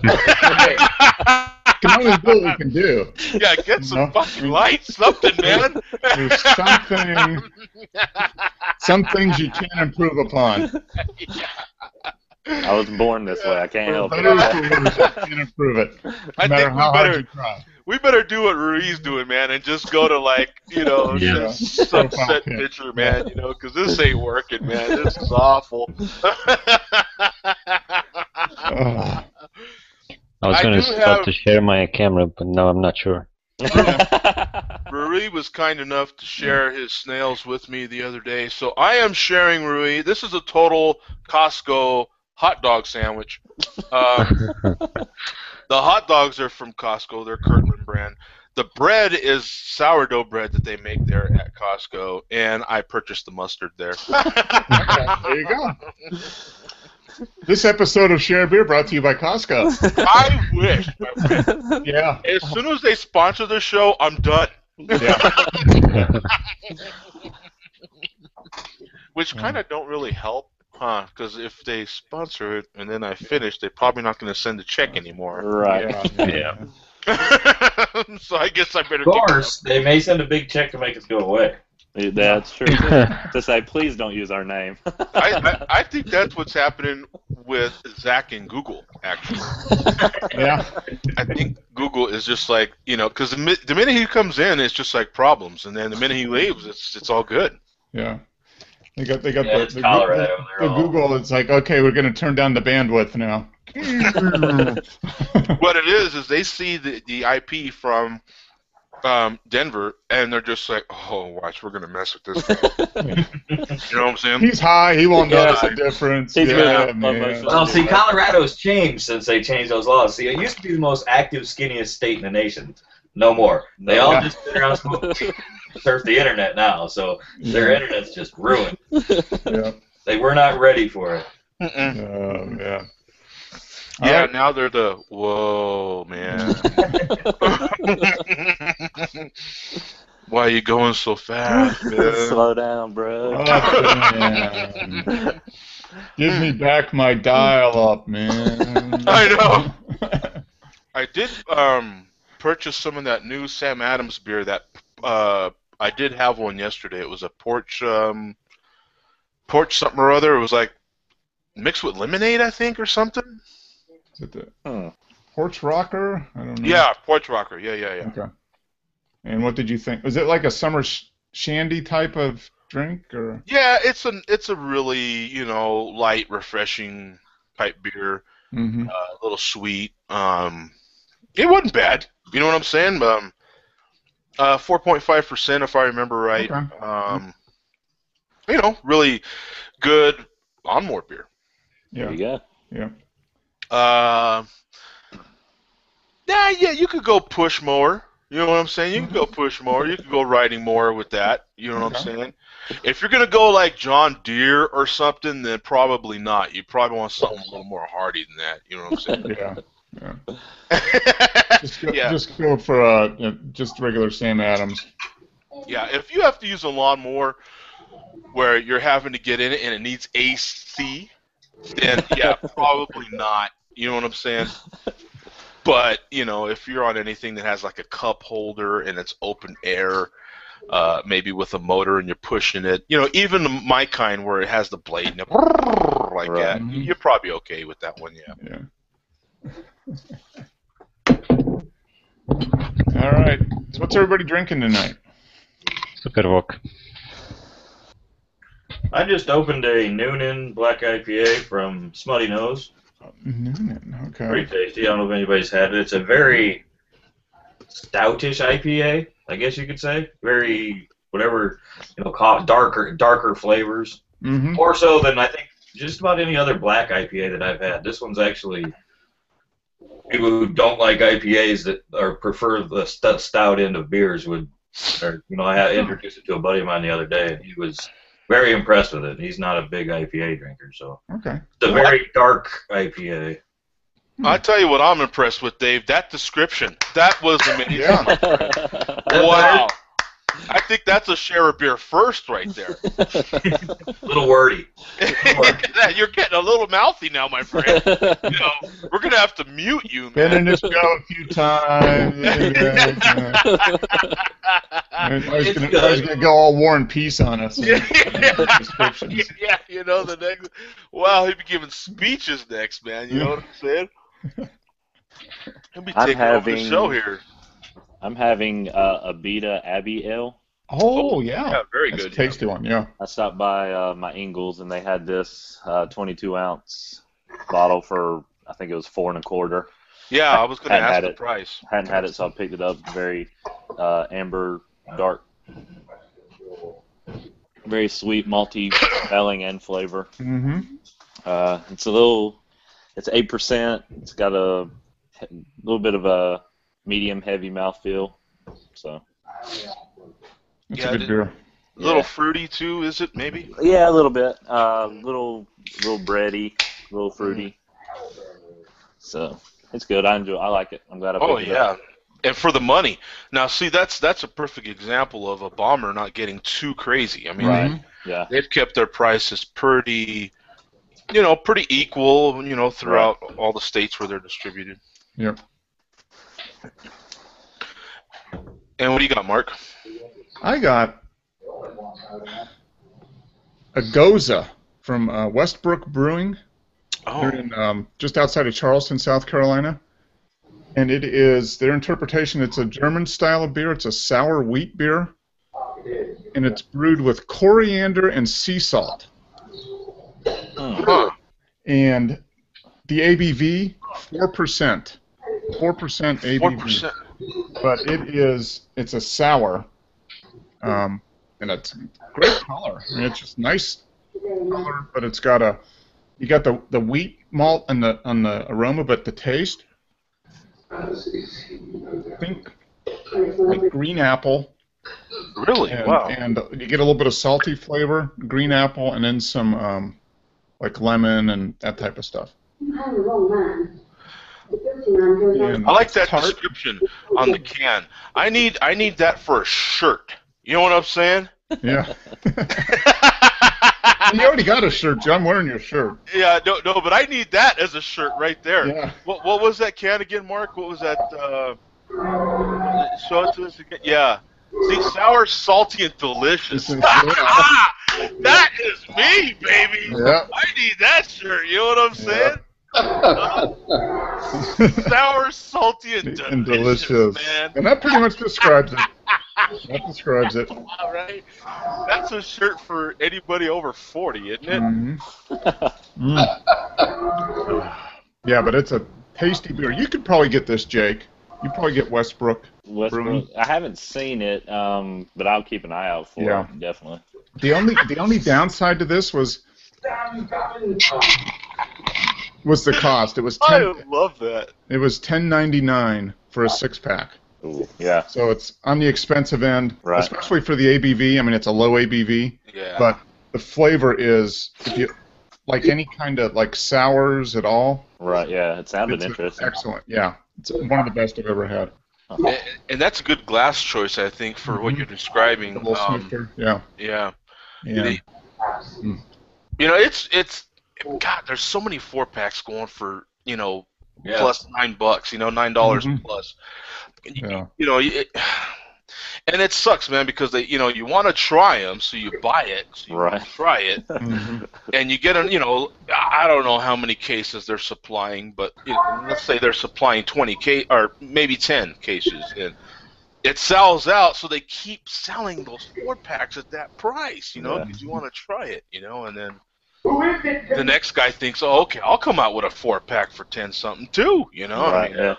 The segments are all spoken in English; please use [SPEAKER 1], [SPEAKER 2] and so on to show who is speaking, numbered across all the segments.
[SPEAKER 1] Okay.
[SPEAKER 2] We can only do what we can do.
[SPEAKER 3] Yeah, get some fucking light, something, man.
[SPEAKER 2] There's some things you can't improve upon.
[SPEAKER 4] I was born this way. I can't help
[SPEAKER 2] Better
[SPEAKER 4] it.
[SPEAKER 2] for worse, you can't improve it. No matter how hard you try.
[SPEAKER 3] We better do what Rui's doing, man, and just go to, like, sunset picture, man, because this ain't working, man. This is awful.
[SPEAKER 5] I was going to start to share my camera, but now I'm not sure.
[SPEAKER 3] Rui was kind enough to share his snails with me the other day, so I am sharing, Rui. This is a total Costco hot dog sandwich. The hot dogs are from Costco. They're Kirtland brand. The bread is sourdough bread that they make there at Costco, and I purchased the mustard there.
[SPEAKER 2] There you go. This episode of Share Beer brought to you by Costco.
[SPEAKER 3] I wish, my friend.
[SPEAKER 2] Yeah.
[SPEAKER 3] As soon as they sponsor the show, I'm done.
[SPEAKER 2] Yeah.
[SPEAKER 3] Which kind of don't really help, huh? Because if they sponsor it and then I finish, they're probably not going to send a check anymore.
[SPEAKER 4] Right.
[SPEAKER 5] Yeah.
[SPEAKER 3] So I guess I better.
[SPEAKER 1] Of course, they may send a big check to make us go away.
[SPEAKER 4] That's true. To say, please don't use our name.
[SPEAKER 3] I think that's what's happening with Zach and Google, actually.
[SPEAKER 2] Yeah.
[SPEAKER 3] I think Google is just like, because the minute he comes in, it's just like problems, and then the minute he leaves, it's all good.
[SPEAKER 2] Yeah. They got the
[SPEAKER 1] Colorado.
[SPEAKER 2] The Google. It's like, okay, we're going to turn down the bandwidth now.
[SPEAKER 3] What it is they see the IP from Denver, and they're just like, oh, watch, we're going to mess with this guy. You know what I'm saying?
[SPEAKER 2] He's high. He won't notice the difference.
[SPEAKER 4] Man.
[SPEAKER 1] Well, see, Colorado's changed since they changed those laws. See, it used to be the most active, skinniest state in the nation. No more. They all just sit around surf the internet now, so their internet's just ruined.
[SPEAKER 2] Yeah.
[SPEAKER 1] They were not ready for it.
[SPEAKER 2] Yeah.
[SPEAKER 3] Yeah,
[SPEAKER 2] right.
[SPEAKER 3] now they're the, whoa, man. Why are you going so fast, man?
[SPEAKER 4] Slow down, bro.
[SPEAKER 2] Give me back my dial-up, man.
[SPEAKER 3] I know. I did purchase some of that new Sam Adams beer that I did have one yesterday. It was a porch something or other. It was like mixed with lemonade, I think, or something.
[SPEAKER 2] Is it the Porch Rocker? I don't know.
[SPEAKER 3] Yeah, Porch Rocker. Yeah.
[SPEAKER 2] Okay. And what did you think? Was it like a summer shandy type of drink, or?
[SPEAKER 3] Yeah, it's a really light, refreshing type beer.
[SPEAKER 2] Mm-hmm.
[SPEAKER 3] A little sweet. It wasn't bad. You know what I'm saying? 4.5%, if I remember right.
[SPEAKER 2] Okay.
[SPEAKER 3] Really good lawnmower beer.
[SPEAKER 2] Yeah.
[SPEAKER 4] There you go.
[SPEAKER 2] Yeah.
[SPEAKER 3] Yeah, you could go push mower. You know what I'm saying? You could go push mower. You could go riding mower with that. You know what I'm saying? If you're going to go like John Deere or something, then probably not. You probably want something a little more hardy than that. You know what I'm saying?
[SPEAKER 2] Yeah. Just go for just regular Sam Adams.
[SPEAKER 3] Yeah, if you have to use a lawnmower where you're having to get in it and it needs AC, then yeah, probably not. You know what I'm saying? But, if you're on anything that has like a cup holder and it's open air, maybe with a motor and you're pushing it, even my kind where it has the blade and like that, you're probably okay with that one, yeah.
[SPEAKER 2] All right. So what's everybody drinking tonight?
[SPEAKER 5] Superwalk.
[SPEAKER 1] I just opened a Noonan Black IPA from Smutty Nose.
[SPEAKER 2] Noonan, okay.
[SPEAKER 1] Pretty tasty. I don't know if anybody's had it. It's a very stoutish IPA, I guess you could say. Very, whatever, darker flavors.
[SPEAKER 2] Mm-hmm.
[SPEAKER 1] More so than I think just about any other black IPA that I've had. This one's actually, people who don't like IPAs or prefer the stout end of beers would, I had introduced it to a buddy of mine the other day, and he was very impressed with it. He's not a big IPA drinker, so.
[SPEAKER 2] Okay.
[SPEAKER 1] It's a very dark IPA.
[SPEAKER 3] I'll tell you what I'm impressed with, Dave. That description. That was amazing.
[SPEAKER 2] Yeah.
[SPEAKER 3] Wow. I think that's a share a beer first right there.
[SPEAKER 1] Little wordy.
[SPEAKER 3] You're getting a little mouthy now, my friend. We're gonna have to mute you, man.
[SPEAKER 2] Been in this show a few times. I was gonna go all War and Peace on us. Descriptions.
[SPEAKER 3] Yeah, the next. Wow, he'd be giving speeches next, man. You know what I'm saying? He'll be taking over the show here.
[SPEAKER 4] I'm having a Beta Abbey Ale.
[SPEAKER 2] Oh, yeah.
[SPEAKER 3] Very
[SPEAKER 2] That's
[SPEAKER 3] good.
[SPEAKER 2] a tasty one, yeah.
[SPEAKER 4] I stopped by my Ingles, and they had this 22-ounce bottle for, I think it was $4.25.
[SPEAKER 3] Yeah, I was going to ask the price.
[SPEAKER 4] Hadn't had it, so I picked it up. Very amber, dark, very sweet, malty smelling and flavor.
[SPEAKER 2] Mm-hmm.
[SPEAKER 4] It's 8%. It's got a little bit of a medium heavy mouthfeel. So.
[SPEAKER 2] It's a good beer.
[SPEAKER 3] A little fruity too, is it? Maybe.
[SPEAKER 4] Yeah, a little bit. Little bready, a little fruity. So it's good. I like it. I'm glad I picked it up.
[SPEAKER 3] And for the money. Now, see, that's a perfect example of a bomber not getting too crazy. I mean, they've kept their prices pretty equal, throughout all the states where they're distributed.
[SPEAKER 2] Yep.
[SPEAKER 3] And what do you got, Mark?
[SPEAKER 2] I got a Goza from Westbrook Brewing.
[SPEAKER 3] Oh.
[SPEAKER 2] They're in, just outside of Charleston, South Carolina. And it is, their interpretation, it's a German style of beer. It's a sour wheat beer. And it's brewed with coriander and sea salt.
[SPEAKER 3] Huh.
[SPEAKER 2] And the ABV, 4%. 4% ABV.
[SPEAKER 3] 4%.
[SPEAKER 2] But it's a sour. And it's great color. I mean, it's just nice color, but it's got you got the wheat malt on the aroma, but the taste, think like green apple.
[SPEAKER 3] Really? Wow.
[SPEAKER 2] And you get a little bit of salty flavor, green apple, and then some like lemon and that type of stuff. And
[SPEAKER 3] I like that description on the can. I need that for a shirt. You know what I'm saying?
[SPEAKER 2] Yeah. You already got a shirt, John. I'm wearing your shirt.
[SPEAKER 3] Yeah, no, but I need that as a shirt right there.
[SPEAKER 2] Yeah.
[SPEAKER 3] What was that can again, Mark? What was that? Show it to us again. Yeah. See, sour, salty, and delicious. That is me, baby.
[SPEAKER 2] Yeah.
[SPEAKER 3] I need that shirt. You know what I'm saying? Sour, salty, and delicious, man.
[SPEAKER 2] And that pretty much describes it. That describes it.
[SPEAKER 3] All right. That's a shirt for anybody over 40, isn't it?
[SPEAKER 2] Mm-hmm. Yeah, but it's a tasty beer. You could probably get this, Jake. You'd probably get Westbrook. Brewing.
[SPEAKER 4] I haven't seen it, but I'll keep an eye out for it, definitely.
[SPEAKER 2] The only downside to this was the cost. It was
[SPEAKER 3] I love that.
[SPEAKER 2] It was $10.99 for a 6-pack.
[SPEAKER 4] Ooh, yeah.
[SPEAKER 2] So it's on the expensive end,
[SPEAKER 4] right.
[SPEAKER 2] Especially for the ABV. I mean, it's a low ABV.
[SPEAKER 3] Yeah.
[SPEAKER 2] But the flavor is, if you like any kind of like sours at all.
[SPEAKER 4] Right. Yeah. It sounded interesting.
[SPEAKER 2] Excellent. Yeah. It's one of the best I've ever had.
[SPEAKER 3] And that's a good glass choice, I think, for what you're describing.
[SPEAKER 2] A little snifter. Yeah.
[SPEAKER 3] Yeah.
[SPEAKER 2] Mm.
[SPEAKER 3] It's God. There's so many 4-packs going for plus $9. $9 plus.
[SPEAKER 2] Yeah.
[SPEAKER 3] And it sucks, man, because you want to try them, so you buy it, so you try it, and you get I don't know how many cases they're supplying, but let's say they're supplying 20 or maybe 10 cases, and it sells out, so they keep selling those 4-packs at that price, because you want to try it, and then the next guy thinks, oh, okay, I'll come out with a 4-pack for 10-something too,
[SPEAKER 4] Right,
[SPEAKER 3] I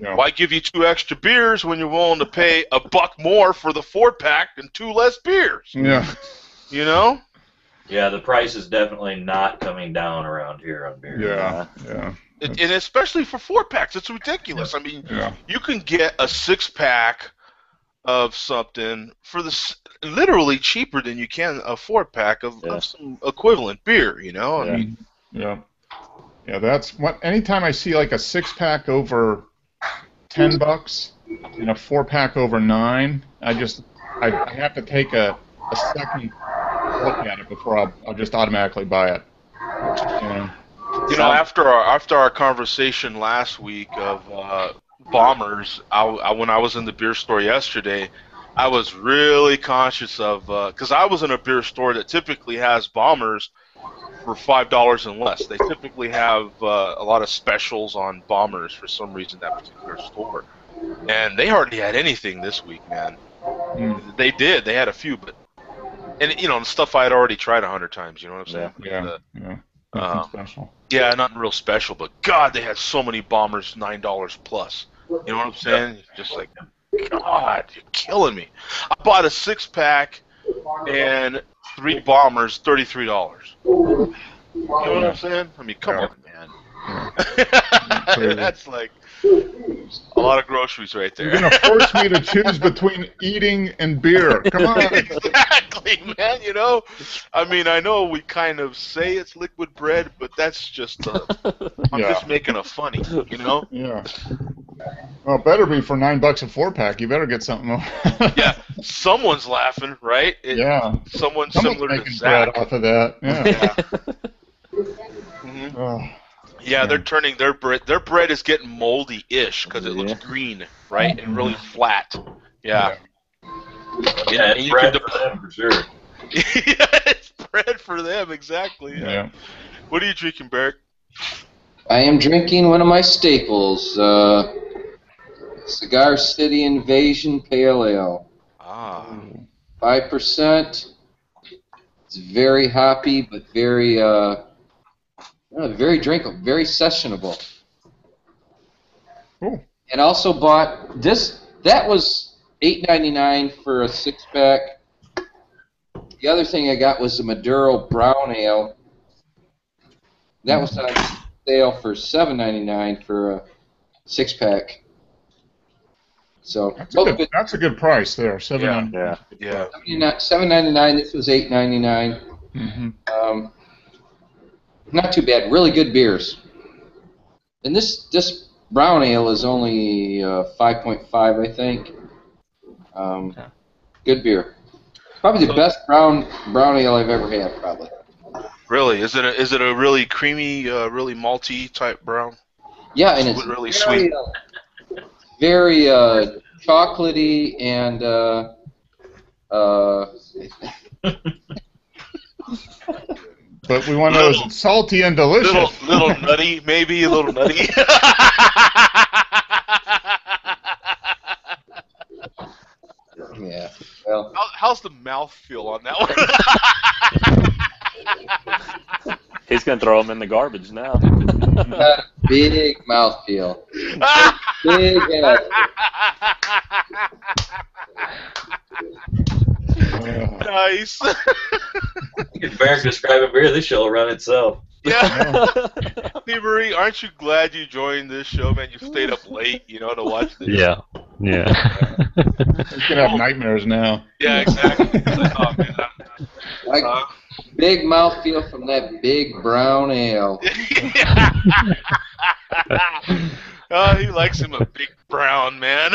[SPEAKER 3] mean, why give you 2 extra beers when you're willing to pay $1 more for the 4-pack and 2 less beers?
[SPEAKER 2] Yeah.
[SPEAKER 1] Yeah, the price is definitely not coming down around here on beer.
[SPEAKER 2] Yeah.
[SPEAKER 3] And especially for 4-packs, it's ridiculous. I mean, you can get a 6-pack of something for literally cheaper than you can a 4-pack of some equivalent beer. I mean,
[SPEAKER 2] yeah. That's what. Anytime I see like a 6-pack over $10 and a 4-pack over $9, I have to take a second look at it before I'll just automatically buy it.
[SPEAKER 3] You know, after our conversation last week of bombers, when I was in the beer store yesterday, I was really conscious of because I was in a beer store that typically has bombers for $5 and less. They typically have a lot of specials on bombers for some reason, that particular store, and they hardly had anything this week, man. They did. They had a few, but you know, stuff I had already tried 100 times. You know what I'm saying?
[SPEAKER 2] Yeah. Nothing special.
[SPEAKER 3] Yeah, nothing real special, but God, they had so many bombers, $9 plus. You know what I'm saying? Just like, God, you're killing me. I bought a 6-pack and 3 bombers, $33. You know what I'm saying? I mean, come on, man. That's like a lot of groceries right there.
[SPEAKER 2] You're gonna force me to choose between eating and beer. Come on.
[SPEAKER 3] Exactly, man. You know, I mean, I know we kind of say it's liquid bread, but that's just I'm just making a funny, you know.
[SPEAKER 2] Yeah. Well, it better be for $9 a 4-pack. You better get something more.
[SPEAKER 3] Yeah, someone's laughing, right? Someone's similar to
[SPEAKER 2] making
[SPEAKER 3] Zach.
[SPEAKER 2] bread off of that. Yeah.
[SPEAKER 3] Yeah, they're turning their bread. Their bread is getting moldy-ish because it looks green, right, and really flat. Yeah.
[SPEAKER 1] Yeah, it's bread for them for sure.
[SPEAKER 3] Yeah, it's bread for them, exactly. Yeah. What are you drinking, Beric?
[SPEAKER 6] I am drinking one of my staples, Cigar City Invasion Pale Ale. 5%. It's very hoppy, but very drinkable, very sessionable.
[SPEAKER 2] Cool.
[SPEAKER 6] And also bought this. That was $8.99 for a 6-pack. The other thing I got was the Maduro Brown Ale. That was on sale for $7.99 for a 6-pack. So
[SPEAKER 2] that's a good price there. $7.99.
[SPEAKER 3] Yeah.
[SPEAKER 6] $7.99. This was $8.99. Not too bad. Really good beers. And this brown ale is only 5.5, I think. Good beer. Probably the best brown ale I've ever had. Probably.
[SPEAKER 3] Really? Is it a really creamy, really malty type brown?
[SPEAKER 6] Yeah, and it's
[SPEAKER 3] really sweet.
[SPEAKER 6] Very chocolatey and
[SPEAKER 2] But we want to know, is it salty and delicious?
[SPEAKER 3] Little nutty, maybe a little nutty.
[SPEAKER 6] Yeah. Well,
[SPEAKER 3] how's the mouth feel on that one?
[SPEAKER 4] He's gonna throw them in the garbage now.
[SPEAKER 6] big mouthfeel. Big head.
[SPEAKER 3] Nice.
[SPEAKER 1] If Barrick describe a beer, this show will run itself.
[SPEAKER 3] Yeah. Hey, Marie, aren't you glad you joined this show, man? You stayed up late, to watch this.
[SPEAKER 5] Yeah.
[SPEAKER 2] He's gonna have nightmares now.
[SPEAKER 3] Yeah, exactly.
[SPEAKER 6] Big mouthfeel from that big brown ale.
[SPEAKER 3] Oh, he likes him a big brown, man.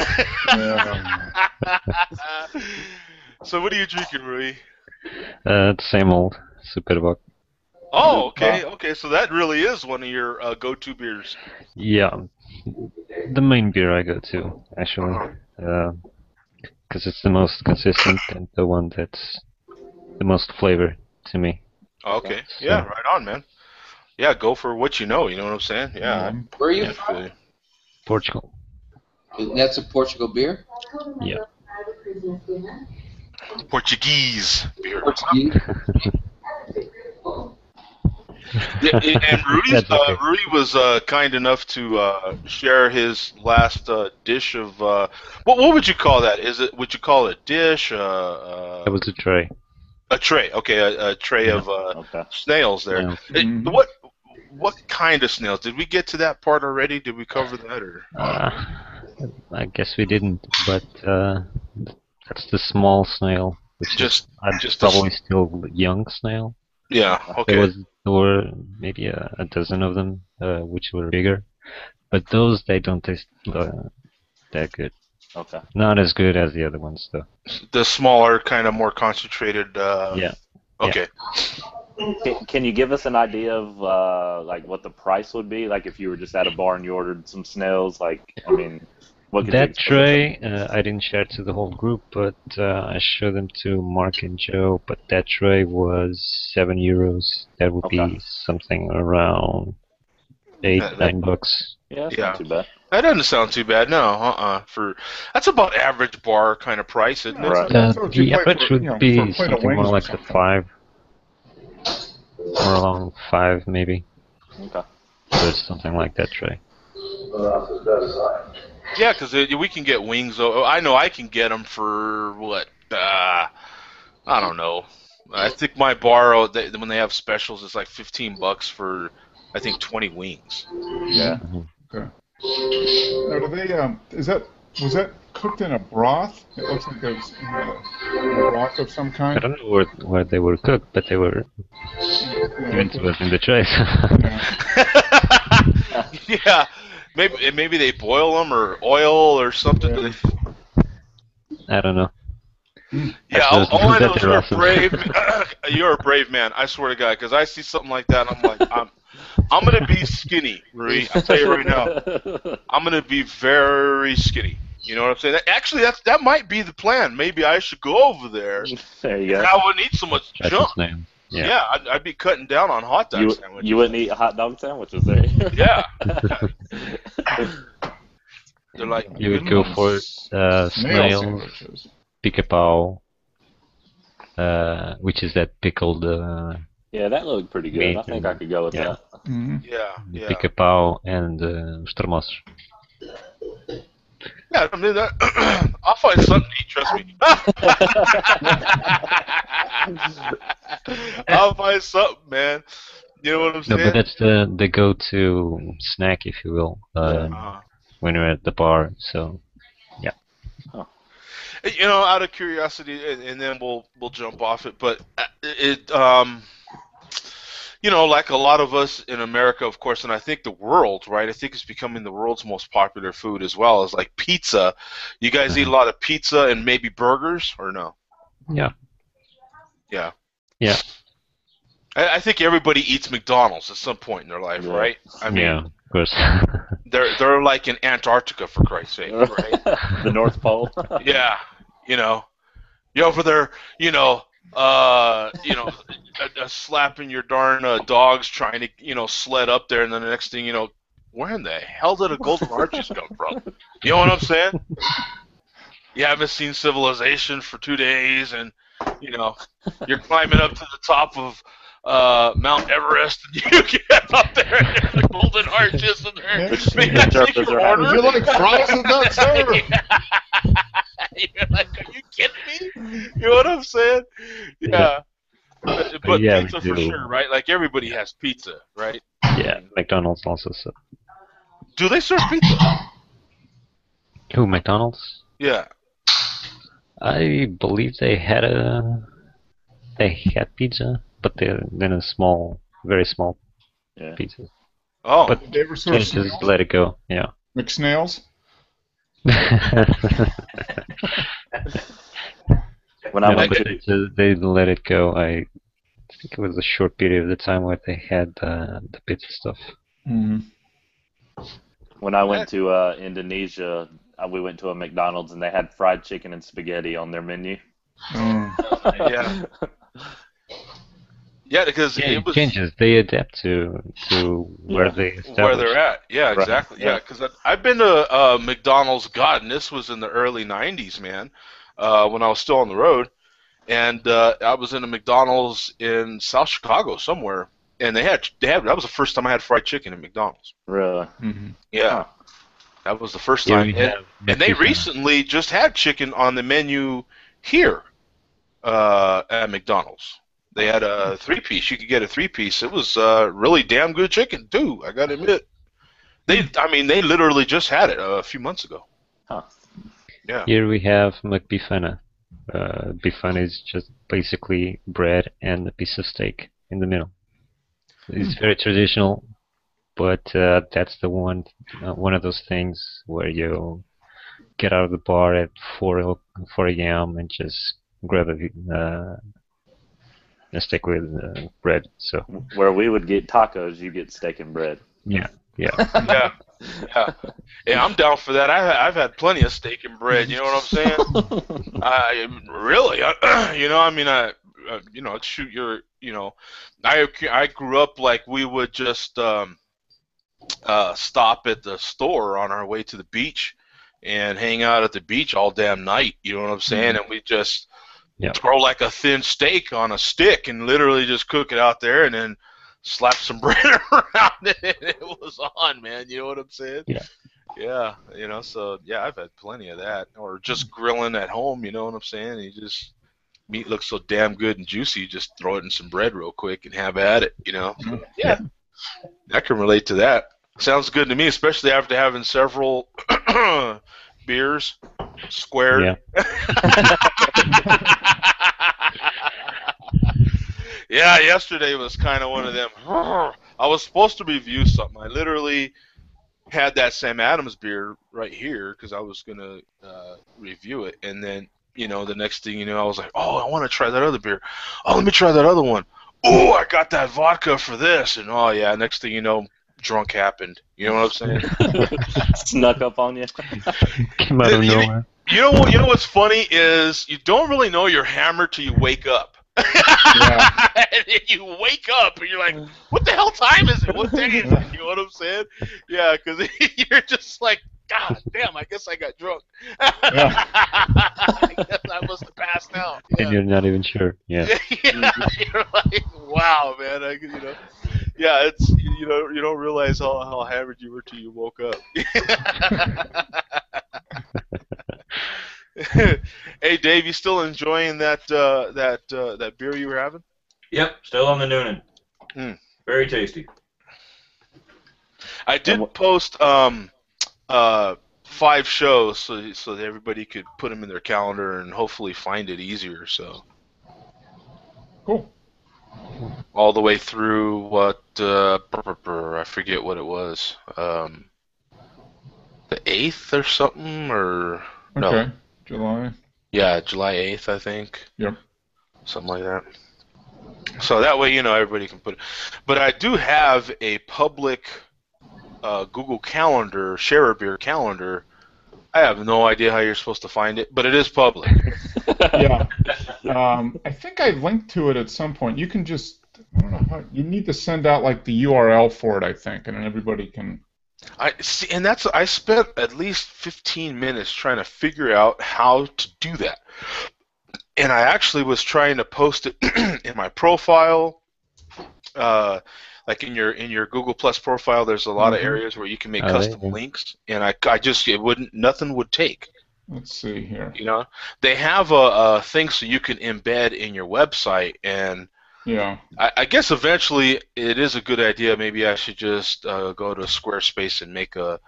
[SPEAKER 3] So what are you drinking, Rui?
[SPEAKER 5] The same old Superbock.
[SPEAKER 3] Oh, okay. So that really is one of your go-to beers.
[SPEAKER 5] Yeah, the main beer I go to, actually, because it's the most consistent and the one that's the most flavor to me.
[SPEAKER 3] Okay, yeah, right on, man. Yeah, go for what you know. You know what I'm saying? Yeah.
[SPEAKER 6] Where are you from?
[SPEAKER 5] Portugal.
[SPEAKER 6] That's a Portugal beer?
[SPEAKER 5] Yeah.
[SPEAKER 3] Portuguese beer.
[SPEAKER 6] Portuguese?
[SPEAKER 3] Yeah, and Rui was kind enough to share his last dish of what would you call that? Would you call it a dish?
[SPEAKER 5] It was a tray.
[SPEAKER 3] A tray, okay, a tray of snails there. What kind of snails? Did we get to that part already? Did we cover that, or?
[SPEAKER 5] I guess we didn't, but that's the small snail, which is probably still young snail.
[SPEAKER 3] Yeah, okay.
[SPEAKER 5] There were maybe a dozen of them, which were bigger, but those, they don't taste that good.
[SPEAKER 4] Okay.
[SPEAKER 5] Not as good as the other ones, though.
[SPEAKER 3] The smaller, kind of more concentrated.
[SPEAKER 5] Yeah.
[SPEAKER 3] Okay.
[SPEAKER 4] Can you give us an idea of like what the price would be? Like if you were just at a bar and you ordered some snails, like I mean, what could you
[SPEAKER 5] That
[SPEAKER 4] expect?
[SPEAKER 5] tray, I didn't share it to the whole group, but I showed them to Mark and Joe. But that tray was €7. That would
[SPEAKER 4] Okay.
[SPEAKER 5] be something around $8-9.
[SPEAKER 4] Yeah, that's
[SPEAKER 3] Yeah.
[SPEAKER 4] not too bad.
[SPEAKER 3] That doesn't sound too bad. No, that's about average bar kind of price, isn't it?
[SPEAKER 4] Right.
[SPEAKER 2] That's what you
[SPEAKER 5] The
[SPEAKER 2] pay
[SPEAKER 5] average
[SPEAKER 2] for,
[SPEAKER 5] would
[SPEAKER 2] you know, for
[SPEAKER 5] be
[SPEAKER 2] a plate of
[SPEAKER 5] something more
[SPEAKER 2] wings or
[SPEAKER 5] like
[SPEAKER 2] something.
[SPEAKER 5] 5, more along 5 maybe.
[SPEAKER 4] Okay.
[SPEAKER 5] So it's something like that tray.
[SPEAKER 3] Yeah, because we can get wings. I know I can get them for what? I don't know. I think my bar when they have specials, it's like $15 for I think 20 wings.
[SPEAKER 4] Yeah.
[SPEAKER 2] Okay. Now, do they? Was that cooked in a broth? It looks like it was in a broth of some
[SPEAKER 5] I
[SPEAKER 2] kind.
[SPEAKER 5] don't know where they were cooked, but they were given to us in the trays.
[SPEAKER 3] Yeah, maybe they boil them or oil or something.
[SPEAKER 2] Yeah.
[SPEAKER 5] I don't know.
[SPEAKER 3] Yeah,
[SPEAKER 5] That's
[SPEAKER 3] all I know
[SPEAKER 5] that's
[SPEAKER 3] is you're a
[SPEAKER 5] awesome.
[SPEAKER 3] brave. You're a brave man. I swear to God, because I see something like that, and I'm like, I'm gonna be skinny, Rui. I'll tell you right now, I'm gonna be very skinny. You know what I'm saying? Actually, that might be the plan. Maybe I should go over there,
[SPEAKER 4] There you
[SPEAKER 3] and
[SPEAKER 4] go.
[SPEAKER 3] I wouldn't eat so much
[SPEAKER 5] Try some
[SPEAKER 3] junk.
[SPEAKER 5] snails. Yeah.
[SPEAKER 3] Yeah, I'd be cutting down on hot dog sandwiches.
[SPEAKER 4] You wouldn't eat hot dog sandwiches there.
[SPEAKER 3] Yeah. They're like,
[SPEAKER 5] You would go for
[SPEAKER 2] Snail
[SPEAKER 5] snails,
[SPEAKER 2] sandwiches.
[SPEAKER 5] pica-pau, which is that pickled
[SPEAKER 4] Yeah, that looked pretty good.
[SPEAKER 5] meat.
[SPEAKER 4] I think I could go with
[SPEAKER 5] Yeah.
[SPEAKER 4] that.
[SPEAKER 2] Mm-hmm.
[SPEAKER 3] yeah.
[SPEAKER 5] Pica-pau and os termossos.
[SPEAKER 3] Yeah, I mean, I'll find something to eat, trust me. I'll find something, man. You know what I'm
[SPEAKER 5] No,
[SPEAKER 3] saying?
[SPEAKER 5] but that's the go-to snack, if you will, when you're at the bar. So, yeah.
[SPEAKER 3] You know, out of curiosity, and then we'll jump off it. But you know, like a lot of us in America, of course, and I think the world, right? I think it's becoming the world's most popular food as well. Is like pizza. You guys eat a lot of pizza and maybe burgers, or no?
[SPEAKER 5] Yeah.
[SPEAKER 3] Yeah.
[SPEAKER 5] Yeah.
[SPEAKER 3] I think everybody eats McDonald's at some point in their life,
[SPEAKER 4] Yeah.
[SPEAKER 3] right? I mean,
[SPEAKER 5] Yeah, of course.
[SPEAKER 3] they're like in Antarctica, for Christ's sake, right?
[SPEAKER 4] The North Pole.
[SPEAKER 3] Yeah, you know, you're over there, slapping your darn dogs trying to, sled up there, and then the next thing you know, where in the hell did a golden arches come from? You know what I'm saying? You haven't seen civilization for 2 days, and you're climbing up to the top of Mount Everest, and you get up there, and there's the golden arches, and they're
[SPEAKER 4] The Germans are happy.
[SPEAKER 2] Would you like fries with that, sir?
[SPEAKER 3] You're like, are you kidding me? You know what I'm saying? Yeah. But
[SPEAKER 5] Yeah,
[SPEAKER 3] pizza
[SPEAKER 5] we
[SPEAKER 3] for
[SPEAKER 5] do.
[SPEAKER 3] sure, right? Like everybody has pizza, right?
[SPEAKER 5] Yeah, McDonald's also. So.
[SPEAKER 3] Do they serve pizza?
[SPEAKER 5] Who, McDonald's?
[SPEAKER 3] Yeah.
[SPEAKER 5] I believe they had pizza, but they're in a small, very small
[SPEAKER 4] Yeah.
[SPEAKER 5] pizza.
[SPEAKER 3] Oh.
[SPEAKER 2] Did they ever serve
[SPEAKER 5] Just
[SPEAKER 2] snails?
[SPEAKER 5] let it go. Yeah.
[SPEAKER 2] McSnails?
[SPEAKER 4] When I
[SPEAKER 5] No,
[SPEAKER 4] went
[SPEAKER 5] but
[SPEAKER 4] to
[SPEAKER 5] they let it go. I think it was a short period of the time where they had the pizza stuff.
[SPEAKER 2] Mm-hmm.
[SPEAKER 4] when I went to Indonesia, we went to a McDonald's and they had fried chicken and spaghetti on their menu.
[SPEAKER 3] Yeah. Yeah, because
[SPEAKER 5] Yeah,
[SPEAKER 3] it
[SPEAKER 5] it
[SPEAKER 3] was
[SPEAKER 5] changes. They adapt to where they establish.
[SPEAKER 3] where they're at. Yeah,
[SPEAKER 4] Right.
[SPEAKER 3] exactly. Yeah,
[SPEAKER 4] Yeah.
[SPEAKER 3] because I've been to McDonald's. God, and this was in the early '90s, man. When I was still on the road, and I was in a McDonald's in South Chicago somewhere, and they had that was the first time I had fried chicken at McDonald's.
[SPEAKER 4] Really?
[SPEAKER 2] Mm-hmm.
[SPEAKER 3] Yeah,
[SPEAKER 4] Huh.
[SPEAKER 3] that was the first
[SPEAKER 5] Yeah,
[SPEAKER 3] time.
[SPEAKER 5] we
[SPEAKER 3] And,
[SPEAKER 5] have
[SPEAKER 3] and they
[SPEAKER 5] pizza.
[SPEAKER 3] recently just had chicken on the menu here at McDonald's. They had a 3-piece. You could get a 3-piece. It was really damn good chicken too. I gotta admit. They literally just had it a few months ago.
[SPEAKER 4] Huh.
[SPEAKER 3] Yeah.
[SPEAKER 5] Here we have McBifana. Bifana is just basically bread and a piece of steak in the middle. It's very traditional, but that's the one of those things where you get out of the bar at 4 a.m. and just grab a steak with bread. So
[SPEAKER 4] Where we would get tacos, you get steak and bread.
[SPEAKER 5] yeah.
[SPEAKER 3] Yeah. Yeah, I'm down for that. I've had plenty of steak and bread. You know what I'm saying? Shoot your, I grew up like we would just stop at the store on our way to the beach and hang out at the beach all damn night. You know what I'm saying? And we just throw like a thin steak on a stick and literally just cook it out there and then slap some bread around it and it was on, man. You know what I'm saying?
[SPEAKER 5] Yeah.
[SPEAKER 3] Yeah, so yeah, I've had plenty of that. Or just grilling at home, you know what I'm saying? Meat looks so damn good and juicy, you just throw it in some bread real quick and have at it, Yeah. I can relate to that. Sounds good to me, especially after having several beers squared. Yeah, yesterday was kind of one of them. I was supposed to review something. I literally had that Sam Adams beer right here because I was going to review it. And then, the next thing you know, I was like, oh, I want to try that other beer. Oh, let me try that other one. Oh, I got that vodka for this. And, oh, yeah, next thing you know, drunk happened. You know what I'm saying?
[SPEAKER 4] Snuck up on you.
[SPEAKER 5] Came out of nowhere.
[SPEAKER 3] You know what's funny is you don't really know you're hammered till you wake up. And then you wake up and you're like, what the hell time is it? What day is it? You know what I'm saying? Yeah, because you're just like, God damn, I guess I got drunk. I guess I must have passed out. Yeah.
[SPEAKER 5] And you're not even sure. Yeah.
[SPEAKER 3] You're like, wow, man. Yeah, it's you don't realize how hammered you were till you woke up. Hey, Dave, you still enjoying that beer you were having?
[SPEAKER 1] Yep, still on the Noonan. Very tasty.
[SPEAKER 3] I did post 5 shows so that everybody could put them in their calendar and hopefully find it easier. So
[SPEAKER 2] cool.
[SPEAKER 3] All the way through what I forget what it was. The 8th or something or no.
[SPEAKER 2] Okay. July.
[SPEAKER 3] Yeah, July 8th, I think.
[SPEAKER 2] Yep.
[SPEAKER 3] Something like that. So that way, everybody can put it. But I do have a public Google Calendar, Share a Beer calendar. I have no idea how you're supposed to find it, but it is public.
[SPEAKER 2] Yeah. I think I linked to it at some point. You can just, I don't know how, you need to send out like the URL for it, I think, and then everybody can.
[SPEAKER 3] I spent at least 15 minutes trying to figure out how to do that. And I actually was trying to post it in my profile. Like in your Google Plus profile, there's a lot of areas where you can make custom links, and nothing would take.
[SPEAKER 2] Let's see here.
[SPEAKER 3] They have a thing so you can embed in your website, and
[SPEAKER 2] yeah,
[SPEAKER 3] I guess eventually it is a good idea. Maybe I should just go to Squarespace and make a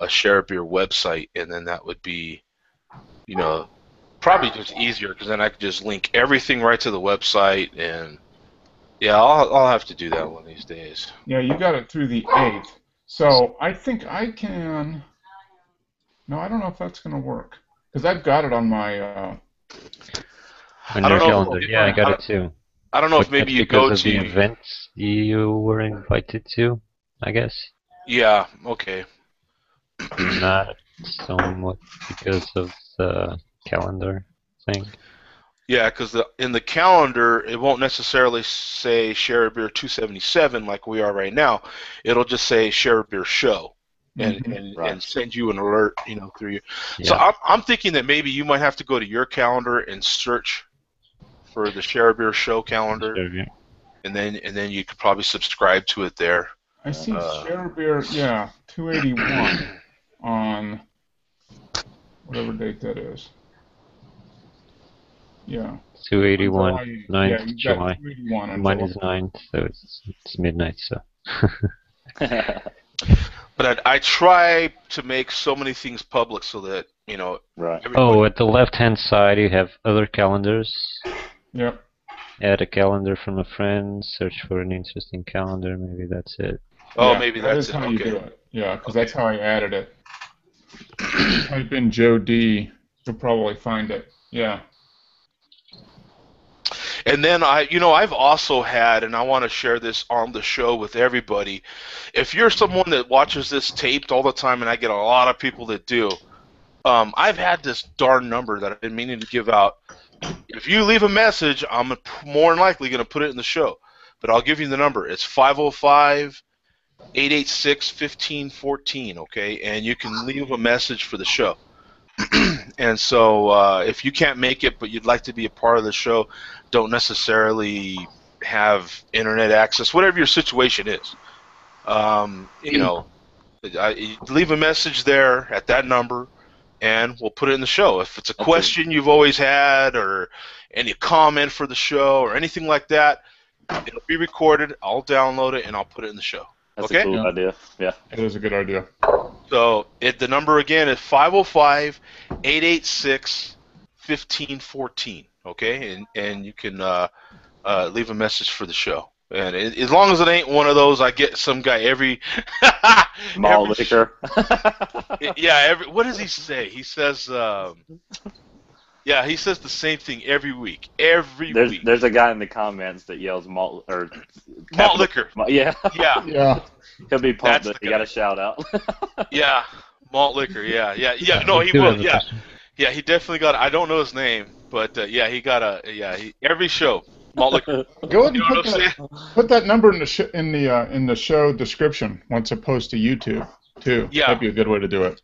[SPEAKER 3] Share a Beer website, and then that would be, probably just easier because then I could just link everything right to the website, and yeah, I'll have to do that one of these days.
[SPEAKER 2] Yeah, you got it through the 8th, so I think I can. No, I don't know if that's going to work because I've got it on my.
[SPEAKER 5] On your calendar, yeah, I got it too.
[SPEAKER 3] I don't know if maybe you go to
[SPEAKER 5] the events you were invited to, I guess.
[SPEAKER 3] Yeah. Okay.
[SPEAKER 5] Not so much because of the calendar thing.
[SPEAKER 3] Yeah, because in the calendar, it won't necessarily say Share a Beer 277 like we are right now. It'll just say Share a Beer Show, and send you an alert, through you. Yeah. So I'm thinking that maybe you might have to go to your calendar and search for the Share a Beer Show calendar, and then you could probably subscribe to it there.
[SPEAKER 2] I see Share a Beer, 281 on whatever date that is. Yeah.
[SPEAKER 5] 281, 9th
[SPEAKER 2] July.
[SPEAKER 5] July. Mine is 9th, so it's midnight, so.
[SPEAKER 3] But I try to make so many things public so that,
[SPEAKER 4] Right.
[SPEAKER 5] Oh, at the left-hand side you have other calendars.
[SPEAKER 2] Yep.
[SPEAKER 5] Add a calendar from a friend, search for an interesting calendar, maybe that's it.
[SPEAKER 3] Oh, maybe that's
[SPEAKER 2] it. That is how you do it. Yeah, because that's how I added it. type in Joe D, you'll probably find it. Yeah.
[SPEAKER 3] And then I've also had, and I want to share this on the show with everybody. If you're someone that watches this taped all the time, and I get a lot of people that do, I've had this darn number that I've been meaning to give out. If you leave a message, I'm more than likely going to put it in the show. But I'll give you the number. It's 505-886-1514, okay? And you can leave a message for the show. And so if you can't make it but you'd like to be a part of the show, don't necessarily have internet access, whatever your situation is, leave a message there at that number, and we'll put it in the show. If it's a question you've always had, or any comment for the show, or anything like that, it'll be recorded. I'll download it, and I'll put it in the show.
[SPEAKER 4] That's
[SPEAKER 3] okay?
[SPEAKER 4] a cool idea. Yeah.
[SPEAKER 2] It is a good idea.
[SPEAKER 3] So the number again is 505-886-1514. Okay, and you can leave a message for the show. And as long as it ain't one of those, I get some guy every
[SPEAKER 4] Malt liquor.
[SPEAKER 3] what does he say? He says, he says the same thing every week.
[SPEAKER 4] There's a guy in the comments that yells malt
[SPEAKER 3] liquor.
[SPEAKER 4] Yeah.
[SPEAKER 2] Yeah.
[SPEAKER 4] He'll be pumped that he got a shout out.
[SPEAKER 3] Yeah, malt liquor. Yeah. No, he will. Yeah. Yeah, he definitely got. I don't know his name, but he got every show. Malt liquor.
[SPEAKER 2] Go ahead and put that number in the show description once it posts to YouTube too.
[SPEAKER 3] Yeah,
[SPEAKER 2] that'd be a good way to do it.